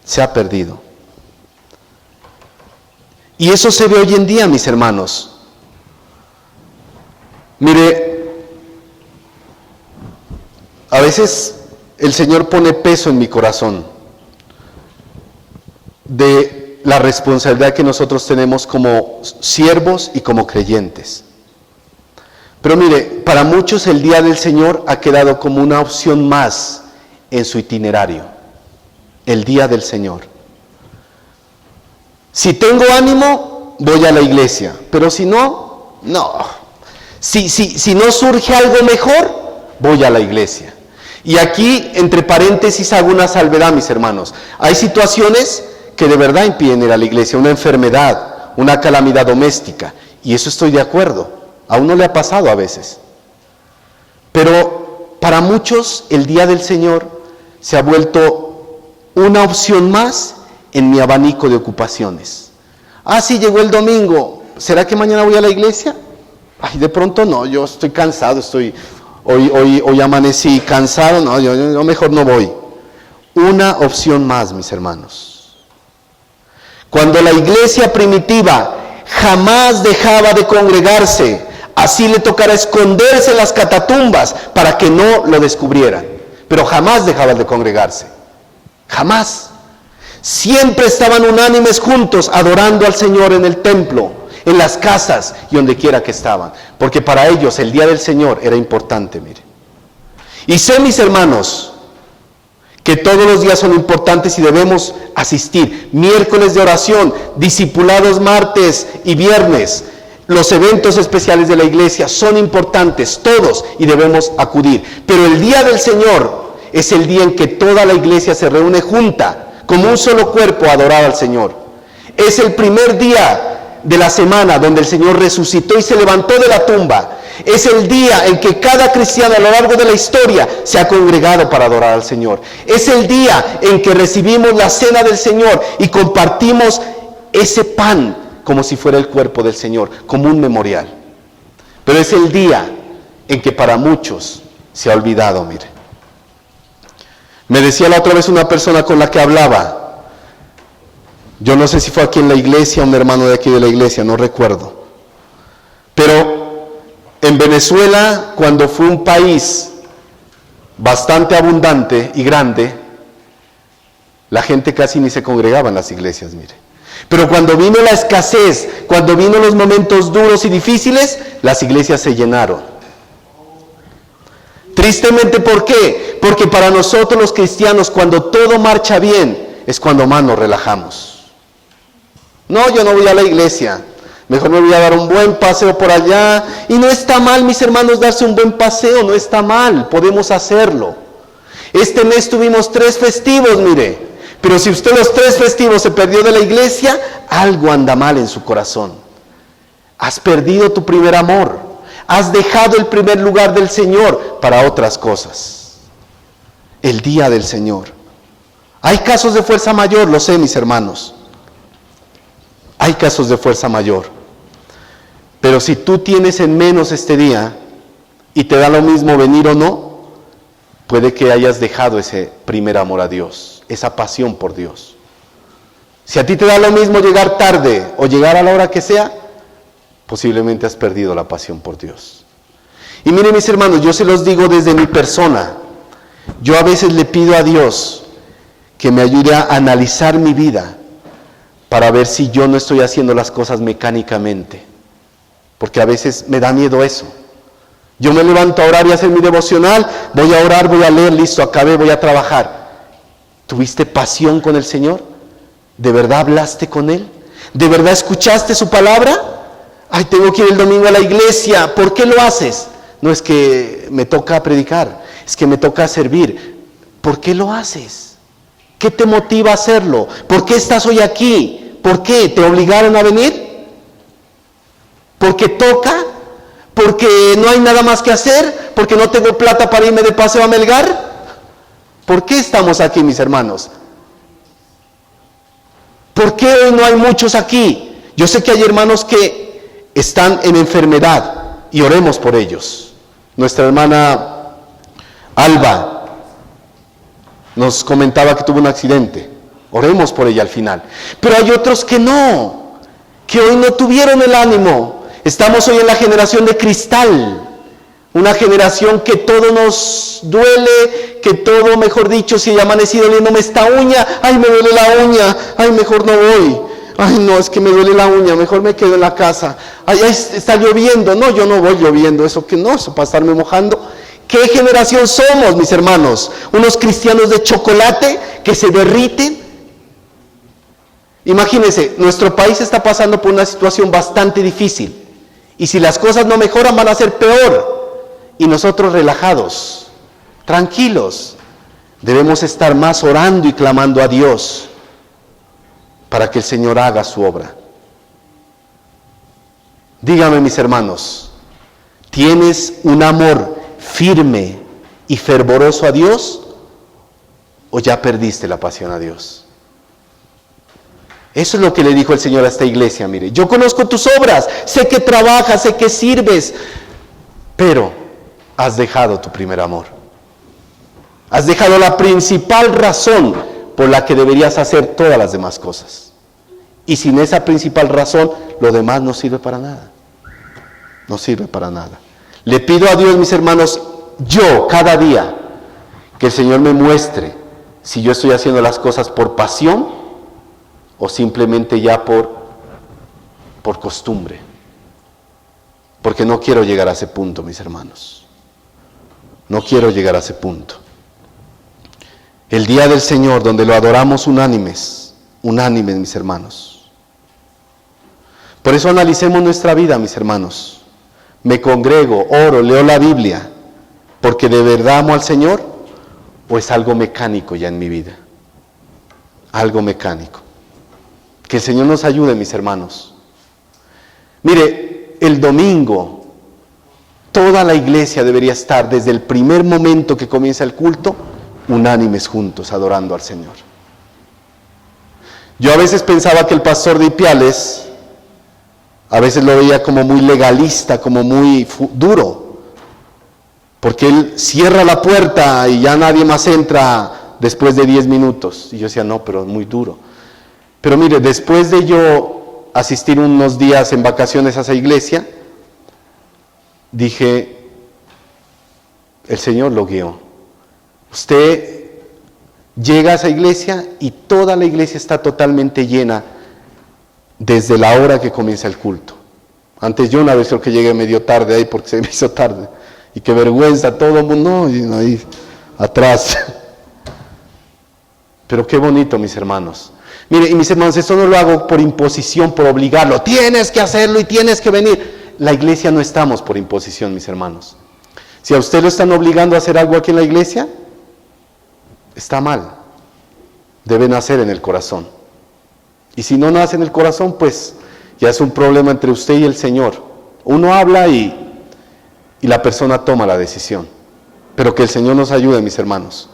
Se ha perdido. Y eso se ve hoy en día, mis hermanos. Mire, a veces el Señor pone peso en mi corazón de la responsabilidad que nosotros tenemos como siervos y como creyentes. Pero mire, para muchos el día del Señor ha quedado como una opción más en su itinerario. El día del Señor. Si tengo ánimo, voy a la iglesia. Pero si no, no. Si no surge algo mejor, voy a la iglesia. Y aquí, entre paréntesis, hago una salvedad, mis hermanos. Hay situaciones que de verdad impiden ir a la iglesia. Una enfermedad, una calamidad doméstica. Y eso estoy de acuerdo. A uno le ha pasado a veces. Pero para muchos, el día del Señor se ha vuelto una opción más en mi abanico de ocupaciones. Sí, llegó el domingo. ¿Será que mañana voy a la iglesia? Ay, de pronto no, yo estoy cansado, hoy amanecí cansado, no, yo mejor no voy. Una opción más, mis hermanos. Cuando la iglesia primitiva jamás dejaba de congregarse, así le tocará esconderse en las catatumbas para que no lo descubrieran. Pero jamás dejaba de congregarse. Jamás. Siempre estaban unánimes juntos adorando al Señor en el templo, en las casas y donde quiera que estaban. Porque para ellos el día del Señor era importante, mire. Y sé, mis hermanos, que todos los días son importantes y debemos asistir. Miércoles de oración, discipulados martes y viernes. Los eventos especiales de la iglesia son importantes, todos, y debemos acudir. Pero el día del Señor es el día en que toda la iglesia se reúne junta, como un solo cuerpo, a adorar al Señor. Es el primer día de la semana donde el Señor resucitó y se levantó de la tumba. Es el día en que cada cristiano a lo largo de la historia se ha congregado para adorar al Señor. Es el día en que recibimos la cena del Señor y compartimos ese pan como si fuera el cuerpo del Señor, como un memorial. Pero es el día en que para muchos se ha olvidado, mire. Me decía la otra vez una persona con la que hablaba, yo no sé si fue aquí en la iglesia, un hermano de aquí de la iglesia, no recuerdo. Pero en Venezuela, cuando fue un país bastante abundante y grande, la gente casi ni se congregaba en las iglesias, mire. Pero cuando vino la escasez, cuando vino los momentos duros y difíciles, las iglesias se llenaron. Tristemente, ¿por qué? Porque para nosotros los cristianos, cuando todo marcha bien, es cuando más nos relajamos. No, yo no voy a la iglesia, mejor me voy a dar un buen paseo por allá. Y no está mal, mis hermanos, darse un buen paseo, no está mal, podemos hacerlo. Este mes tuvimos 3 festivos, mire, pero si usted los 3 festivos se perdió de la iglesia, algo anda mal en su corazón. Has perdido tu primer amor, has dejado el primer lugar del Señor para otras cosas. El día del Señor. Hay casos de fuerza mayor, lo sé, mis hermanos. Hay casos de fuerza mayor. Pero si tú tienes en menos este día y te da lo mismo venir o no, puede que hayas dejado ese primer amor a Dios, esa pasión por Dios. Si a ti te da lo mismo llegar tarde o llegar a la hora que sea, posiblemente has perdido la pasión por Dios. Y miren, mis hermanos, yo se los digo desde mi persona. Yo a veces le pido a Dios que me ayude a analizar mi vida para ver si yo no estoy haciendo las cosas mecánicamente, porque a veces me da miedo eso. Yo me levanto a orar y a hacer mi devocional, voy a orar, voy a leer, listo, acabé, voy a trabajar. ¿Tuviste pasión con el Señor? ¿De verdad hablaste con Él? ¿De verdad escuchaste su palabra? Ay, tengo que ir el domingo a la iglesia, ¿por qué lo haces? No es que me toca predicar, es que me toca servir. ¿Por qué lo haces? ¿Qué te motiva a hacerlo? ¿Por qué estás hoy aquí? ¿Por qué? ¿Te obligaron a venir? ¿Porque toca? ¿Porque no hay nada más que hacer? ¿Porque no tengo plata para irme de paseo a Melgar? ¿Por qué estamos aquí, mis hermanos? ¿Por qué hoy no hay muchos aquí? Yo sé que hay hermanos que están en enfermedad y oremos por ellos. Nuestra hermana Alba nos comentaba que tuvo un accidente. Oremos por ella al final. Pero hay otros que no, que hoy no tuvieron el ánimo. Estamos hoy en la generación de cristal. Una generación que todo nos duele, que todo, mejor dicho, si he amanecido doliéndome esta uña, ay, me duele la uña, ay, mejor no voy. ay no, es que me duele la uña, mejor me quedo en la casa. Ay, está lloviendo, no, yo no voy lloviendo, eso para estarme mojando. ¿Qué generación somos, mis hermanos? Unos cristianos de chocolate que se derriten. Imagínense, nuestro país está pasando por una situación bastante difícil. Y si las cosas no mejoran, van a ser peor. Y nosotros relajados, tranquilos, debemos estar más orando y clamando a Dios para que el Señor haga su obra. Dígame, mis hermanos, ¿tienes un amor firme y fervoroso a Dios o ya perdiste la pasión a Dios? Eso es lo que le dijo el Señor a esta iglesia. Mire, yo conozco tus obras, sé que trabajas, sé que sirves, pero has dejado tu primer amor. Has dejado la principal razón por la que deberías hacer todas las demás cosas. Y sin esa principal razón, lo demás no sirve para nada. No sirve para nada. Le pido a Dios, mis hermanos, yo cada día, que el Señor me muestre si yo estoy haciendo las cosas por pasión o simplemente ya por costumbre. Porque no quiero llegar a ese punto, mis hermanos. No quiero llegar a ese punto. El día del Señor, donde lo adoramos unánimes, mis hermanos. Por eso analicemos nuestra vida, mis hermanos. Me congrego, oro, leo la Biblia, porque de verdad amo al Señor, o es algo mecánico ya en mi vida. Algo mecánico. Que el Señor nos ayude, mis hermanos. Mire, el domingo, toda la iglesia debería estar, desde el primer momento que comienza el culto, unánimes juntos, adorando al Señor. Yo a veces pensaba que el pastor de Ipiales, a veces lo veía como muy legalista, como muy duro, porque él cierra la puerta y ya nadie más entra después de 10 minutos. Y yo decía, no, pero es muy duro. Pero mire, después de yo asistir unos días en vacaciones a esa iglesia, dije, el Señor lo guió. Usted llega a esa iglesia y toda la iglesia está totalmente llena desde la hora que comienza el culto. Antes yo una vez creo que llegué medio tarde ahí porque se me hizo tarde. Y qué vergüenza, todo el mundo, no, ahí atrás. Pero qué bonito, mis hermanos. Mire, y mis hermanos, esto no lo hago por imposición, por obligarlo. Tienes que hacerlo y tienes que venir. La iglesia no estamos por imposición, mis hermanos. Si a usted lo están obligando a hacer algo aquí en la iglesia, está mal. Debe nacer en el corazón. Y si no nace en el corazón, pues ya es un problema entre usted y el Señor. Uno habla y la persona toma la decisión. Pero que el Señor nos ayude, mis hermanos.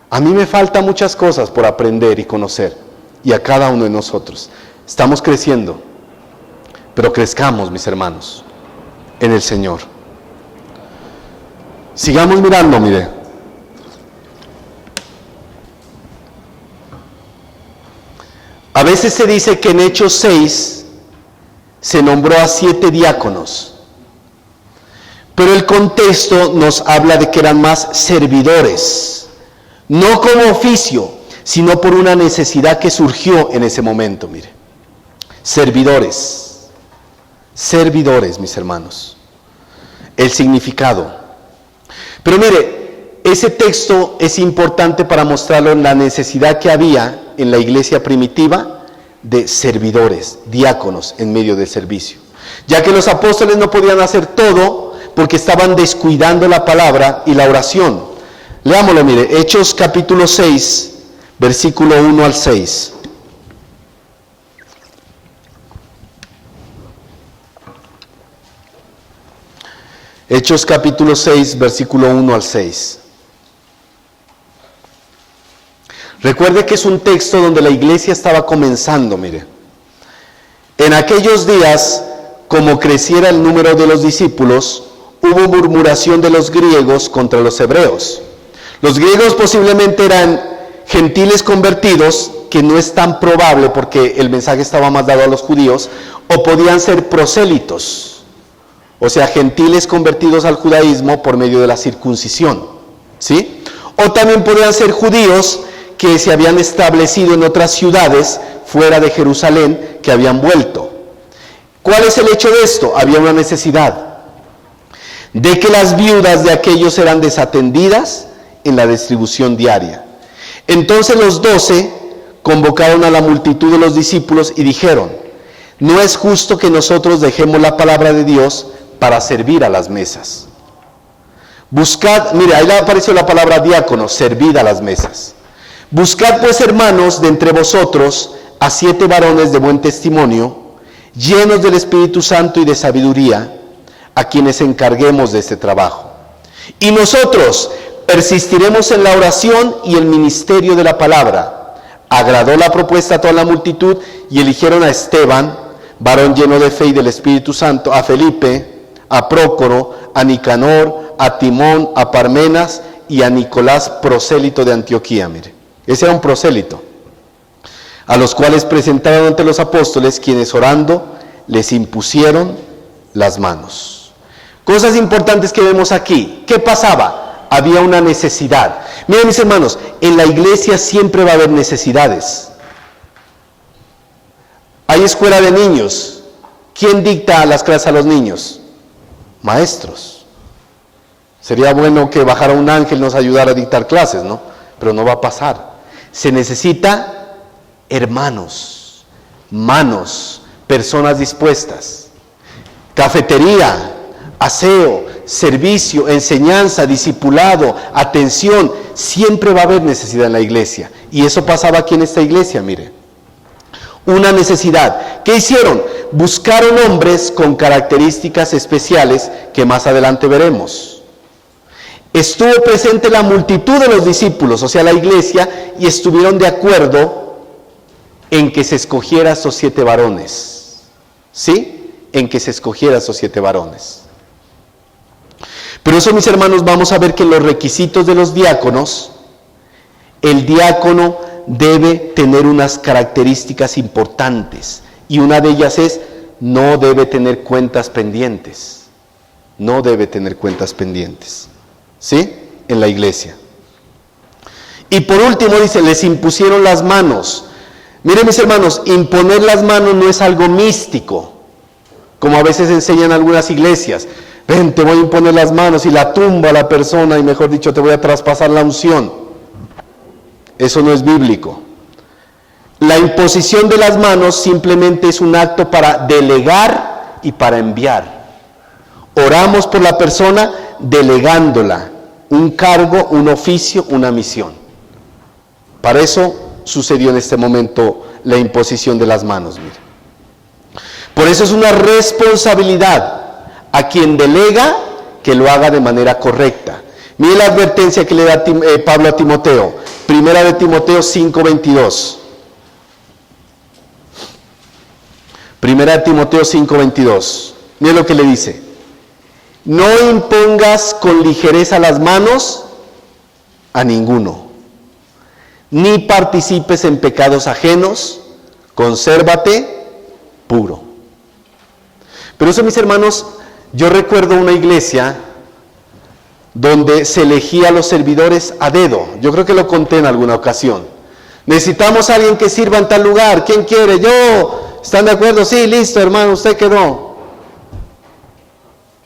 A mí me faltan muchas cosas por aprender y conocer. Y a cada uno de nosotros. Estamos creciendo. Pero crezcamos, mis hermanos, en el Señor. Sigamos mirando, mire. A veces se dice que en Hechos 6 se nombró a 7 diáconos. Pero el contexto nos habla de que eran más servidores. No como oficio, sino por una necesidad que surgió en ese momento, mire. Servidores. Servidores, mis hermanos. El significado. Pero mire, ese texto es importante para mostrarlo en la necesidad que había en la iglesia primitiva de servidores, diáconos en medio del servicio. Ya que los apóstoles no podían hacer todo porque estaban descuidando la palabra y la oración. Leámoslo, mire, Hechos capítulo 6, versículo 1 al 6. Hechos capítulo 6, versículo 1 al 6. Recuerde que es un texto donde la iglesia estaba comenzando, mire. En aquellos días, como creciera el número de los discípulos, hubo murmuración de los griegos contra los hebreos. Los griegos posiblemente eran gentiles convertidos, que no es tan probable porque el mensaje estaba más dado a los judíos, o podían ser prosélitos. O sea, gentiles convertidos al judaísmo por medio de la circuncisión, ¿sí? O también podían ser judíos que se habían establecido en otras ciudades fuera de Jerusalén que habían vuelto. ¿Cuál es el hecho de esto? Había una necesidad de que las viudas de aquellos eran desatendidas en la distribución diaria. Entonces los 12 convocaron a la multitud de los discípulos y dijeron: no es justo que nosotros dejemos la palabra de Dios para servir a las mesas. Buscad, mire, ahí apareció la palabra diácono, servid a las mesas. Buscad pues, hermanos, de entre vosotros a 7 varones de buen testimonio, llenos del Espíritu Santo y de sabiduría, a quienes encarguemos de este trabajo. Y nosotros persistiremos en la oración y el ministerio de la palabra. Agradó la propuesta a toda la multitud y eligieron a Esteban, varón lleno de fe y del Espíritu Santo, a Felipe, a Prócoro, a Nicanor, a Timón, a Parmenas y a Nicolás, prosélito de Antioquía. Mire, ese era un prosélito, a los cuales presentaron ante los apóstoles, quienes orando les impusieron las manos. Cosas importantes que vemos aquí. ¿Qué pasaba? Había una necesidad. Miren, mis hermanos, en la iglesia siempre va a haber necesidades. Hay escuela de niños. ¿Quién dicta las clases a los niños? Maestros. Sería bueno que bajara un ángel y nos ayudara a dictar clases, ¿no? Pero no va a pasar. Se necesita hermanos, manos, personas dispuestas. Cafetería, aseo, servicio, enseñanza, discipulado, atención. Siempre va a haber necesidad en la iglesia. Y eso pasaba aquí en esta iglesia, mire. Una necesidad. ¿Qué hicieron? Buscaron hombres con características especiales que más adelante veremos. Estuvo presente la multitud de los discípulos, o sea, la iglesia, y estuvieron de acuerdo en que se escogiera esos 7 varones. ¿Sí? En que se escogiera esos 7 varones. Pero eso, mis hermanos, vamos a ver que en los requisitos de los diáconos, el diácono debe tener unas características importantes, y una de ellas es: no debe tener cuentas pendientes. No debe tener cuentas pendientes, ¿sí? En la iglesia. Y por último dice: les impusieron las manos. Miren, mis hermanos, imponer las manos no es algo místico, como a veces enseñan algunas iglesias. Ven, te voy a imponer las manos y la tumba a la persona, y mejor dicho, te voy a traspasar la unción. Eso no es bíblico. La imposición de las manos simplemente es un acto para delegar y para enviar. Oramos por la persona delegándola un cargo, un oficio, una misión. Para eso sucedió en este momento la imposición de las manos. Mire. Por eso es una responsabilidad a quien delega que lo haga de manera correcta. Mire la advertencia que le da Pablo a Timoteo. Primera de Timoteo 5:22. Primera de Timoteo 5:22. Mire lo que le dice: no impongas con ligereza las manos a ninguno, ni participes en pecados ajenos, consérvate puro. Pero eso, mis hermanos, yo recuerdo una iglesia donde se elegía a los servidores a dedo. Yo creo que lo conté en alguna ocasión. Necesitamos a alguien que sirva en tal lugar. ¿Quién quiere? Yo. ¿Están de acuerdo? Sí, listo, hermano, usted quedó.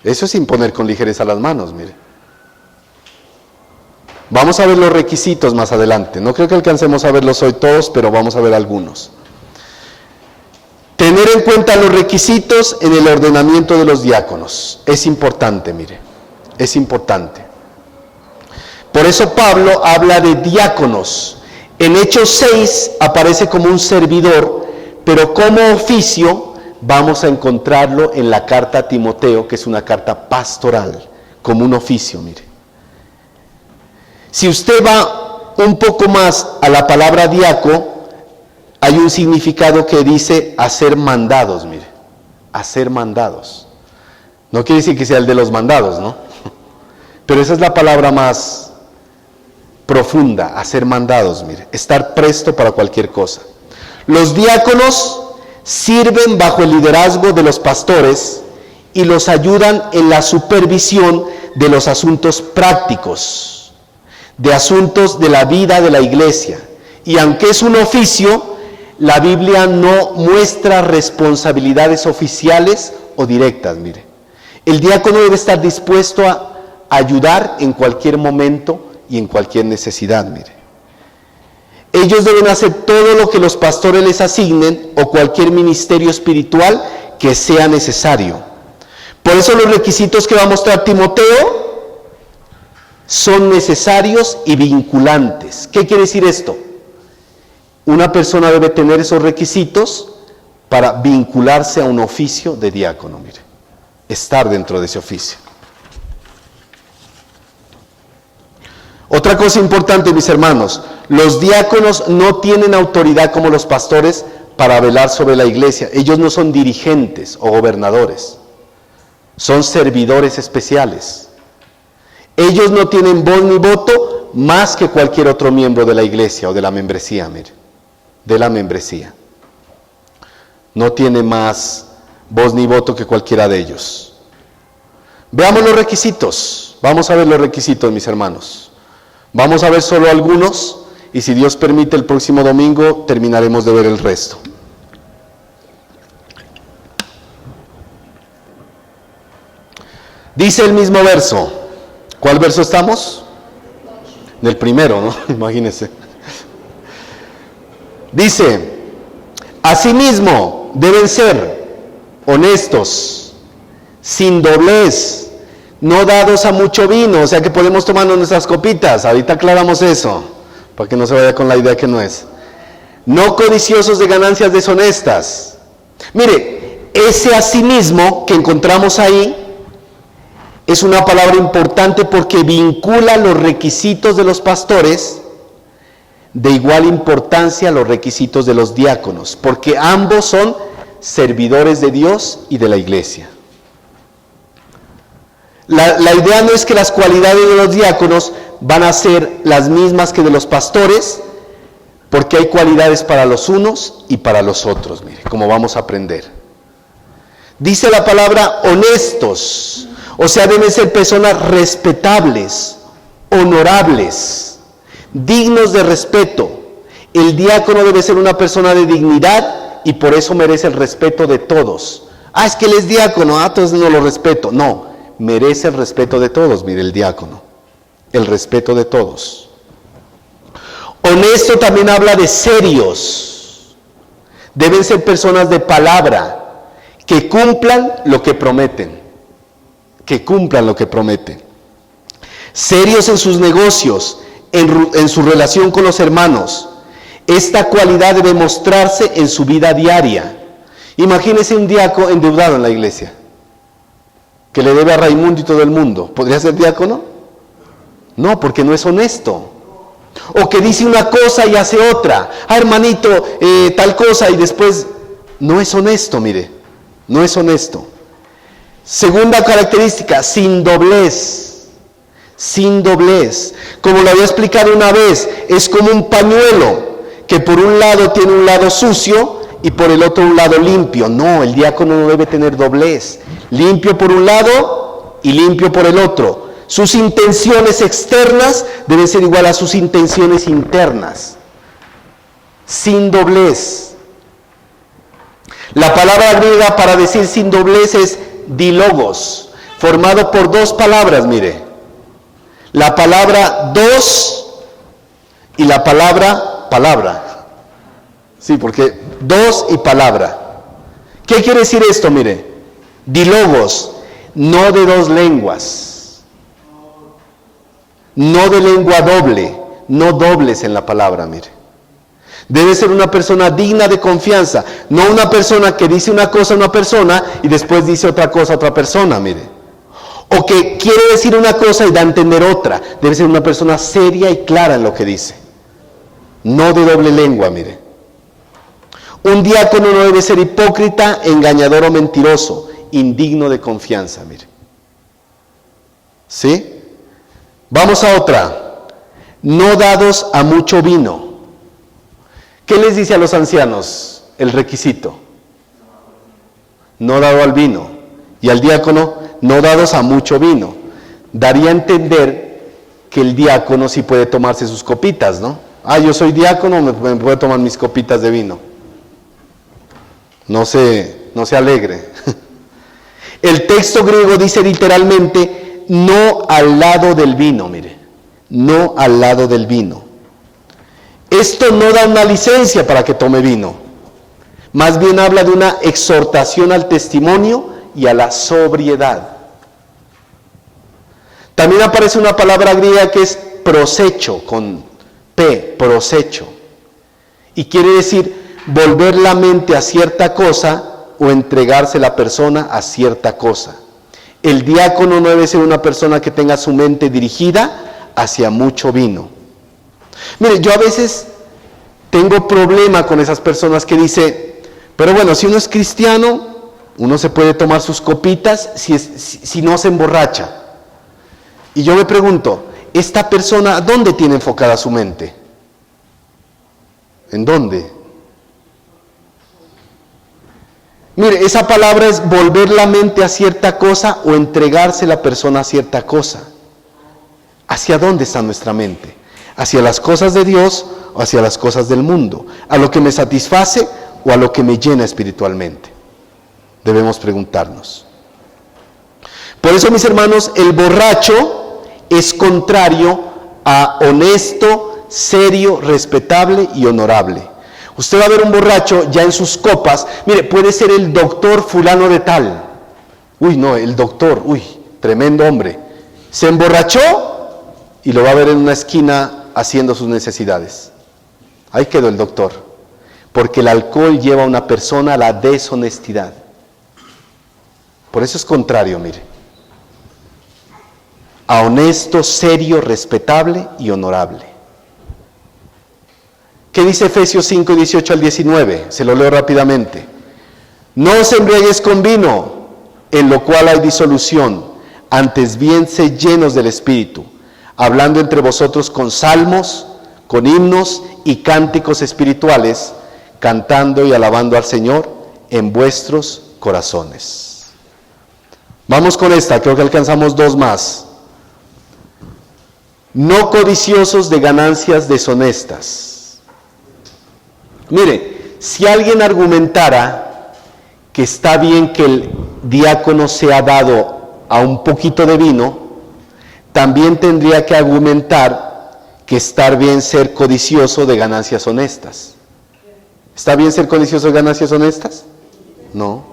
Eso es imponer con ligereza las manos, mire. Vamos a ver los requisitos más adelante. No creo que alcancemos a verlos hoy todos, pero vamos a ver algunos. Tener en cuenta los requisitos en el ordenamiento de los diáconos. Es importante, mire. Es importante. Por eso Pablo habla de diáconos. En Hechos 6 aparece como un servidor, pero como oficio vamos a encontrarlo en la carta a Timoteo, que es una carta pastoral, como un oficio, mire. Si usted va un poco más a la palabra diácono, hay un significado que dice hacer mandados, mire. Hacer mandados. No quiere decir que sea el de los mandados, ¿no? Pero esa es la palabra más profunda, hacer mandados, mire. Estar presto para cualquier cosa. Los diáconos sirven bajo el liderazgo de los pastores y los ayudan en la supervisión de los asuntos prácticos, de asuntos de la vida de la iglesia. Y aunque es un oficio, la Biblia no muestra responsabilidades oficiales o directas, mire. El diácono debe estar dispuesto a ayudar en cualquier momento y en cualquier necesidad, mire. Ellos deben hacer todo lo que los pastores les asignen o cualquier ministerio espiritual que sea necesario. Por eso los requisitos que va a mostrar Timoteo son necesarios y vinculantes. ¿Qué quiere decir esto? Una persona debe tener esos requisitos para vincularse a un oficio de diácono, mire, estar dentro de ese oficio. Otra cosa importante, mis hermanos, los diáconos no tienen autoridad como los pastores para velar sobre la iglesia. Ellos no son dirigentes o gobernadores, son servidores especiales. Ellos no tienen voz ni voto más que cualquier otro miembro de la iglesia o de la membresía, mire, de la membresía. No tiene más voz ni voto que cualquiera de ellos. Veamos los requisitos. Vamos a ver los requisitos, mis hermanos. Vamos a ver solo algunos y si Dios permite el próximo domingo terminaremos de ver el resto. Dice el mismo verso. ¿Cuál verso estamos? Del primero, ¿no? Imagínense. Dice, asimismo deben ser honestos, sin doblez, no dados a mucho vino, o sea que podemos tomarnos nuestras copitas, ahorita aclaramos eso, para que no se vaya con la idea que no es. No codiciosos de ganancias deshonestas. Mire, ese asimismo que encontramos ahí es una palabra importante porque vincula los requisitos de los pastores de igual importancia a los requisitos de los diáconos, porque ambos son servidores de Dios y de la iglesia. La idea no es que las cualidades de los diáconos van a ser las mismas que de los pastores, porque hay cualidades para los unos y para los otros, mire, como vamos a aprender. Dice la palabra honestos, o sea, deben ser personas respetables, honorables, dignos de respeto. El diácono debe ser una persona de dignidad y por eso merece el respeto de todos. Ah, es que él es diácono, entonces no lo respeto. No, merece el respeto de todos, mire, el diácono, el respeto de todos. Honesto también habla de serios. Deben ser personas de palabra, que cumplan lo que prometen. Que cumplan lo que prometen. Serios en sus negocios, en su relación con los hermanos. Esta cualidad debe mostrarse en su vida diaria. Imagínese un diácono endeudado en la iglesia, que le debe a Raimundo y todo el mundo. ¿Podría ser diácono? No, porque no es honesto. O que dice una cosa y hace otra. Ah, hermanito, tal cosa y después no es honesto, mire. No es honesto. Segunda característica, sin doblez. Sin doblez. Como lo había explicado una vez, es como un pañuelo que por un lado tiene un lado sucio y por el otro un lado limpio. No, el diácono no debe tener doblez. Limpio por un lado y limpio por el otro. Sus intenciones externas deben ser igual a sus intenciones internas. Sin doblez. La palabra griega para decir sin doblez es dilogos, formado por dos palabras, mire. La palabra dos y la palabra palabra. Sí, porque dos y palabra. ¿Qué quiere decir esto? Mire, dilogos, no de dos lenguas, no de lengua doble, no dobles en la palabra, mire. Debe ser una persona digna de confianza, no una persona que dice una cosa a una persona y después dice otra cosa a otra persona, mire. O que quiere decir una cosa y da a entender otra. Debe ser una persona seria y clara en lo que dice. No de doble lengua, mire. Un diácono no debe ser hipócrita, engañador o mentiroso, indigno de confianza, mire. ¿Sí? Vamos a otra. No dados a mucho vino. ¿Qué les dice a los ancianos el requisito? No dado al vino. Y al diácono, no dados a mucho vino. Daría a entender que el diácono sí puede tomarse sus copitas, ¿no? Ah, yo soy diácono, me puedo tomar mis copitas de vino. No se alegre. El texto griego dice literalmente, no al lado del vino, mire, no al lado del vino. Esto no da una licencia para que tome vino, más bien habla de una exhortación al testimonio y a la sobriedad. También aparece una palabra griega que es prosecho, con P, prosecho, y quiere decir volver la mente a cierta cosa o entregarse la persona a cierta cosa. El diácono no debe ser una persona que tenga su mente dirigida hacia mucho vino. Mire, yo a veces tengo problema con esas personas que dicen, pero bueno, si uno es cristiano, uno se puede tomar sus copitas si no se emborracha. Y yo me pregunto, ¿esta persona dónde tiene enfocada su mente? ¿En dónde? Mire, esa palabra es volver la mente a cierta cosa o entregarse la persona a cierta cosa. ¿Hacia dónde está nuestra mente? ¿Hacia las cosas de Dios o hacia las cosas del mundo? ¿A lo que me satisface o a lo que me llena espiritualmente? Debemos preguntarnos. Por eso, mis hermanos, el borracho es contrario a honesto, serio, respetable y honorable. Usted va a ver un borracho ya en sus copas, mire, puede ser el doctor fulano de tal. Uy, no, el doctor, tremendo hombre. Se emborrachó y lo va a ver en una esquina haciendo sus necesidades. Ahí quedó el doctor. Porque el alcohol lleva a una persona a la deshonestidad. Por eso es contrario, mire. A honesto, serio, respetable y honorable. ¿Qué dice Efesios 5, 18 al 19? Se lo leo rápidamente. No os embriaguéis con vino, en lo cual hay disolución, antes bien sed llenos del Espíritu, hablando entre vosotros con salmos, con himnos y cánticos espirituales, cantando y alabando al Señor en vuestros corazones. Vamos con esta, creo que alcanzamos dos más. No codiciosos de ganancias deshonestas. Mire, si alguien argumentara que está bien que el diácono sea dado a un poquito de vino, también tendría que argumentar que está bien ser codicioso de ganancias honestas. ¿Está bien ser codicioso de ganancias honestas? No.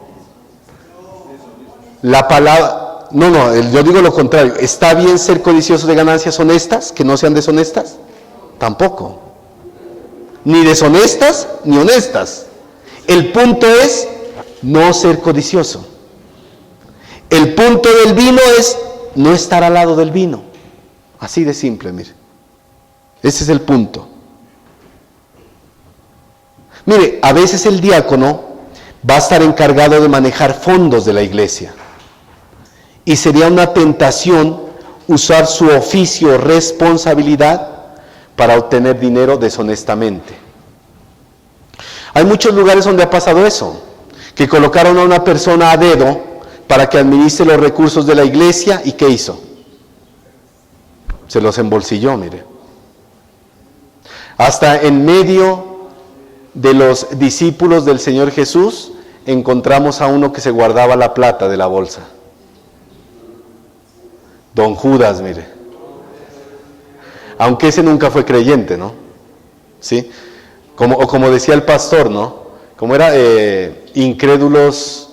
La palabra... No, yo digo lo contrario. ¿Está bien ser codicioso de ganancias honestas, que no sean deshonestas? Tampoco. Ni deshonestas, ni honestas. El punto es no ser codicioso. El punto del vino es no estar al lado del vino. Así de simple, mire. Ese es el punto. Mire, a veces el diácono va a estar encargado de manejar fondos de la iglesia. Y sería una tentación usar su oficio o responsabilidad para obtener dinero deshonestamente. Hay muchos lugares donde ha pasado eso, que colocaron a una persona a dedo para que administre los recursos de la iglesia, ¿y qué hizo? Se los embolsilló, mire. Hasta en medio de los discípulos del Señor Jesús encontramos a uno que se guardaba la plata de la bolsa. Don Judas, mire. Aunque ese nunca fue creyente, ¿no? ¿Sí? Como decía el pastor, ¿no? Como era incrédulos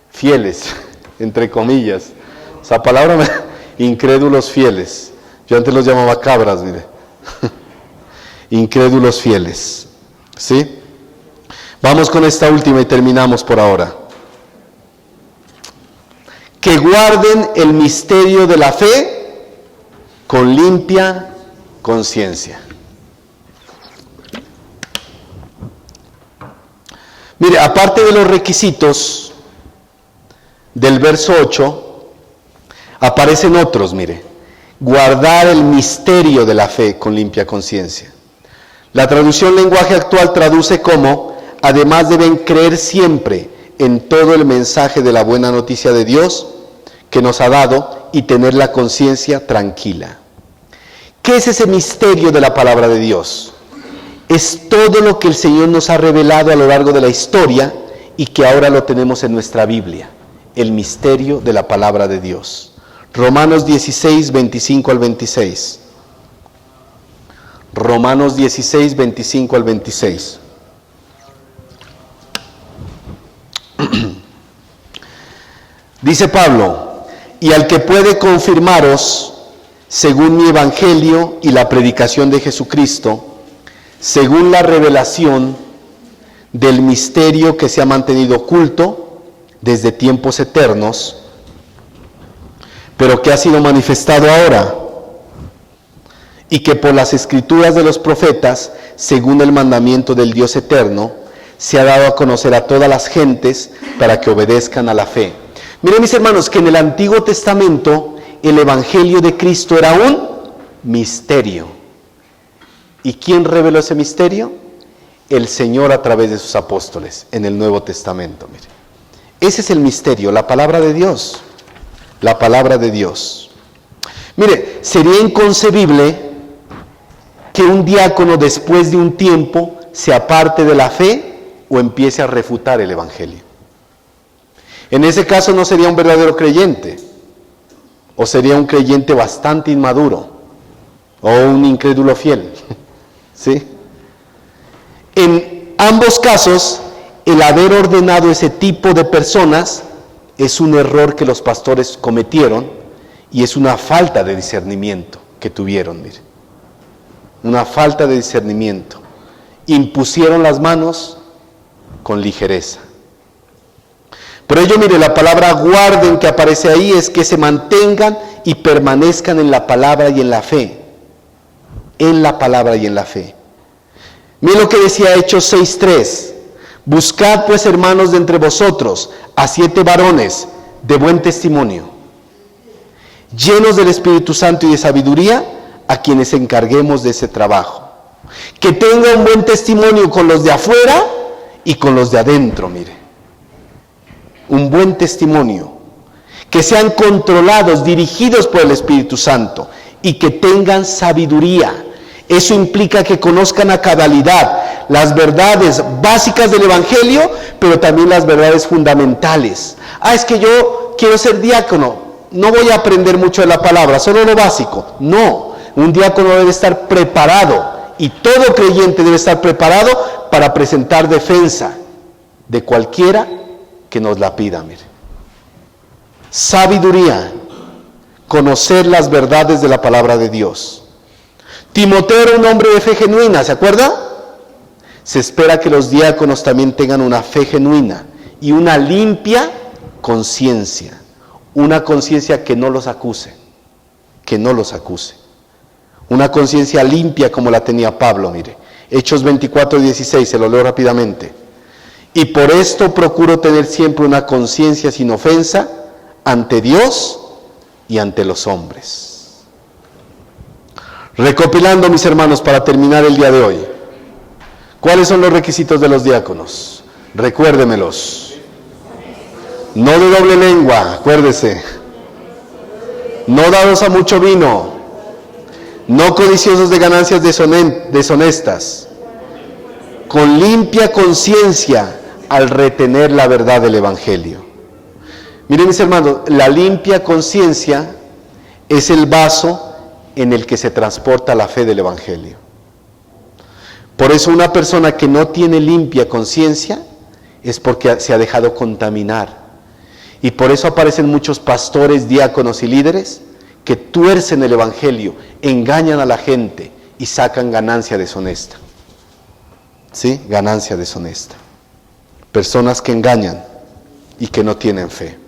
fieles, entre comillas. Esa palabra, incrédulos fieles. Yo antes los llamaba cabras, mire. Incrédulos fieles. ¿Sí? Vamos con esta última y terminamos por ahora. Que guarden el misterio de la fe con limpia conciencia. Mire, aparte de los requisitos del verso 8, aparecen otros, mire. Guardar el misterio de la fe con limpia conciencia. La traducción lenguaje actual traduce como, además deben creer siempre en todo el mensaje de la buena noticia de Dios que nos ha dado y tener la conciencia tranquila. ¿Qué es ese misterio de la palabra de Dios? Es todo lo que el Señor nos ha revelado a lo largo de la historia y que ahora lo tenemos en nuestra Biblia, el misterio de la palabra de Dios. Romanos 16, 25 al 26. Romanos 16, 25 al 26. Dice Pablo, y al que puede confirmaros, según mi evangelio y la predicación de Jesucristo, según la revelación del misterio que se ha mantenido oculto desde tiempos eternos, pero que ha sido manifestado ahora, y que por las escrituras de los profetas, según el mandamiento del Dios eterno, se ha dado a conocer a todas las gentes para que obedezcan a la fe. Miren, mis hermanos, que en el Antiguo Testamento el Evangelio de Cristo era un misterio. ¿Y quién reveló ese misterio? El Señor a través de sus apóstoles en el Nuevo Testamento. Mire, ese es el misterio, la palabra de Dios. La palabra de Dios. Mire, sería inconcebible que un diácono después de un tiempo se aparte de la fe o empiece a refutar el Evangelio. En ese caso no sería un verdadero creyente, o sería un creyente bastante inmaduro, o un incrédulo fiel. ¿Sí? En ambos casos, el haber ordenado ese tipo de personas es un error que los pastores cometieron y es una falta de discernimiento que tuvieron, mire. Una falta de discernimiento. Impusieron las manos con ligereza. Por ello, mire, la palabra guarden que aparece ahí es que se mantengan y permanezcan en la palabra y en la fe. En la palabra y en la fe. Mire lo que decía Hechos 6:3. Buscad pues, hermanos, de entre vosotros a 7 varones de buen testimonio, llenos del Espíritu Santo y de sabiduría, a quienes encarguemos de ese trabajo. Que tenga un buen testimonio con los de afuera y con los de adentro, mire. Un buen testimonio. Que sean controlados, dirigidos por el Espíritu Santo y que tengan sabiduría. Eso implica que conozcan a cabalidad las verdades básicas del Evangelio, pero también las verdades fundamentales. Es que yo quiero ser diácono, no voy a aprender mucho de la palabra, solo lo básico. No, un diácono debe estar preparado, y todo creyente debe estar preparado para presentar defensa de cualquiera que nos la pida, mire. Sabiduría, conocer las verdades de la palabra de Dios. Timoteo era un hombre de fe genuina, ¿se acuerda? Se espera que los diáconos también tengan una fe genuina y una limpia conciencia. Una conciencia que no los acuse, que no los acuse. Una conciencia limpia como la tenía Pablo, mire. Hechos 24:16, se lo leo rápidamente. Y por esto procuro tener siempre una conciencia sin ofensa ante Dios y ante los hombres. Recopilando, mis hermanos, para terminar el día de hoy, ¿cuáles son los requisitos de los diáconos? Recuérdemelos. No de doble lengua, acuérdese. No dados a mucho vino. No codiciosos de ganancias deshonestas. Con limpia conciencia al retener la verdad del Evangelio. Miren, mis hermanos, la limpia conciencia es el vaso en el que se transporta la fe del Evangelio. Por eso una persona que no tiene limpia conciencia es porque se ha dejado contaminar. Y por eso aparecen muchos pastores, diáconos y líderes que tuercen el Evangelio, engañan a la gente y sacan ganancia deshonesta. ¿Sí? Ganancia deshonesta. Personas que engañan y que no tienen fe.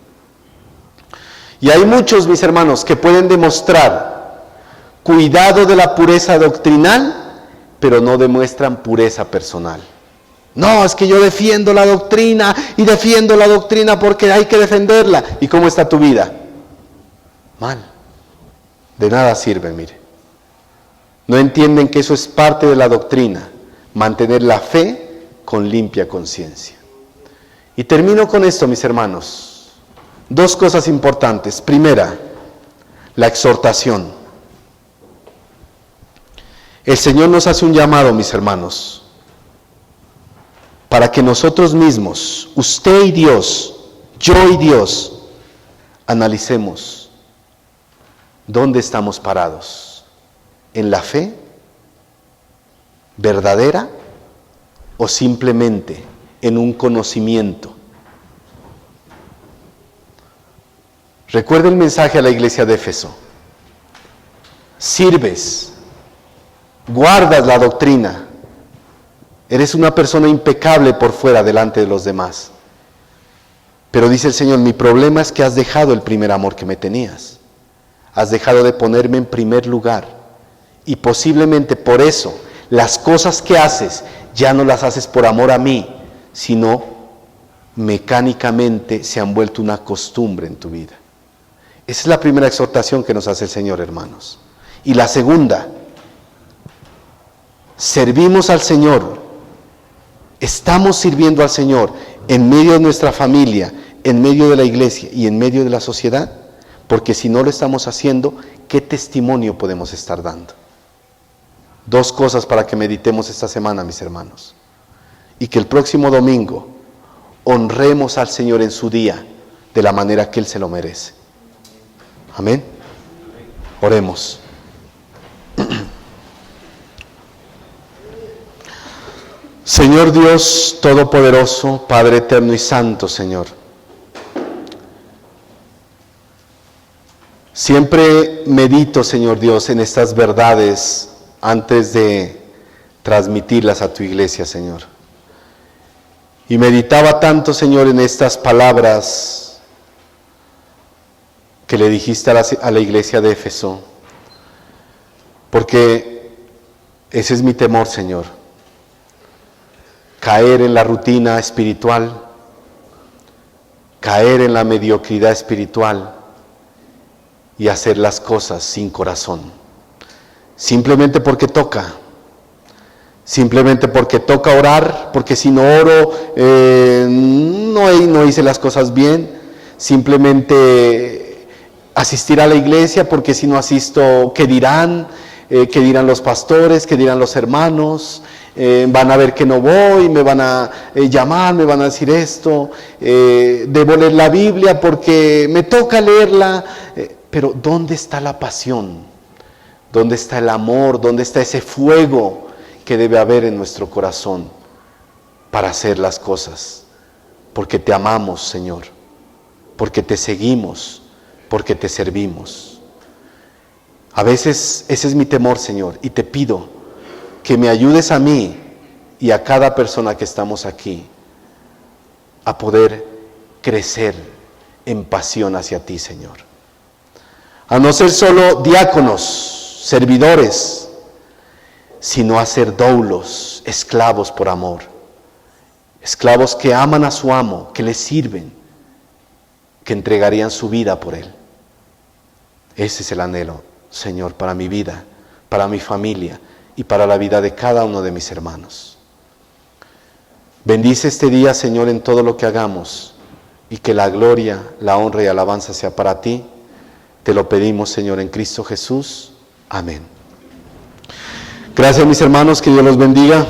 Y hay muchos, mis hermanos, que pueden demostrar cuidado de la pureza doctrinal, pero no demuestran pureza personal. No, es que yo defiendo la doctrina y defiendo la doctrina porque hay que defenderla. ¿Y cómo está tu vida? Mal. De nada sirve, mire. No entienden que eso es parte de la doctrina, mantener la fe con limpia conciencia. Y termino con esto, mis hermanos. 2 cosas importantes. Primera, la exhortación. El Señor nos hace un llamado, mis hermanos. para que nosotros mismos, usted y Dios, yo y Dios, analicemos dónde estamos parados. ¿En la fe verdadera o simplemente en un conocimiento? Recuerda el mensaje a la iglesia de Éfeso. Sirves, guardas la doctrina, eres una persona impecable por fuera delante de los demás. Pero dice el Señor, mi problema es que has dejado el primer amor que me tenías. Has dejado de ponerme en primer lugar. Y posiblemente por eso las cosas que haces ya no las haces por amor a mí, sino mecánicamente se han vuelto una costumbre en tu vida. Esa es la primera exhortación que nos hace el Señor, hermanos. Y la segunda, servimos al Señor, estamos sirviendo al Señor en medio de nuestra familia, en medio de la iglesia y en medio de la sociedad, porque si no lo estamos haciendo, ¿qué testimonio podemos estar dando? Dos cosas para que meditemos esta semana, mis hermanos, y que el próximo domingo honremos al Señor en su día de la manera que Él se lo merece. Amén. Oremos. Señor Dios Todopoderoso, Padre eterno y santo, Señor. Siempre medito, Señor Dios, en estas verdades antes de transmitirlas a tu iglesia, Señor. Y meditaba tanto, Señor, en estas palabras que le dijiste a la iglesia de Éfeso, porque ese es mi temor, Señor. Caer en la rutina espiritual, caer en la mediocridad espiritual y hacer las cosas sin corazón, simplemente porque toca, orar, porque si no oro no hice las cosas bien, simplemente asistir a la iglesia, porque si no asisto, ¿qué dirán? ¿Qué dirán los pastores? ¿Qué dirán los hermanos? Van a ver que no voy, me van a llamar, me van a decir esto, debo leer la Biblia porque me toca leerla, pero ¿dónde está la pasión? ¿Dónde está el amor? ¿Dónde está ese fuego que debe haber en nuestro corazón para hacer las cosas? Porque te amamos, Señor, porque te seguimos, porque te servimos. A veces ese es mi temor, Señor, y te pido que me ayudes a mí y a cada persona que estamos aquí a poder crecer en pasión hacia ti, Señor. A no ser solo diáconos, servidores, sino a ser doulos, esclavos por amor. Esclavos que aman a su amo, que le sirven, que entregarían su vida por él. Ese es el anhelo, Señor, para mi vida, para mi familia y para la vida de cada uno de mis hermanos. Bendice este día, Señor, en todo lo que hagamos, y que la gloria, la honra y alabanza sea para ti. Te lo pedimos, Señor, en Cristo Jesús. Amén. Gracias, mis hermanos, que Dios los bendiga.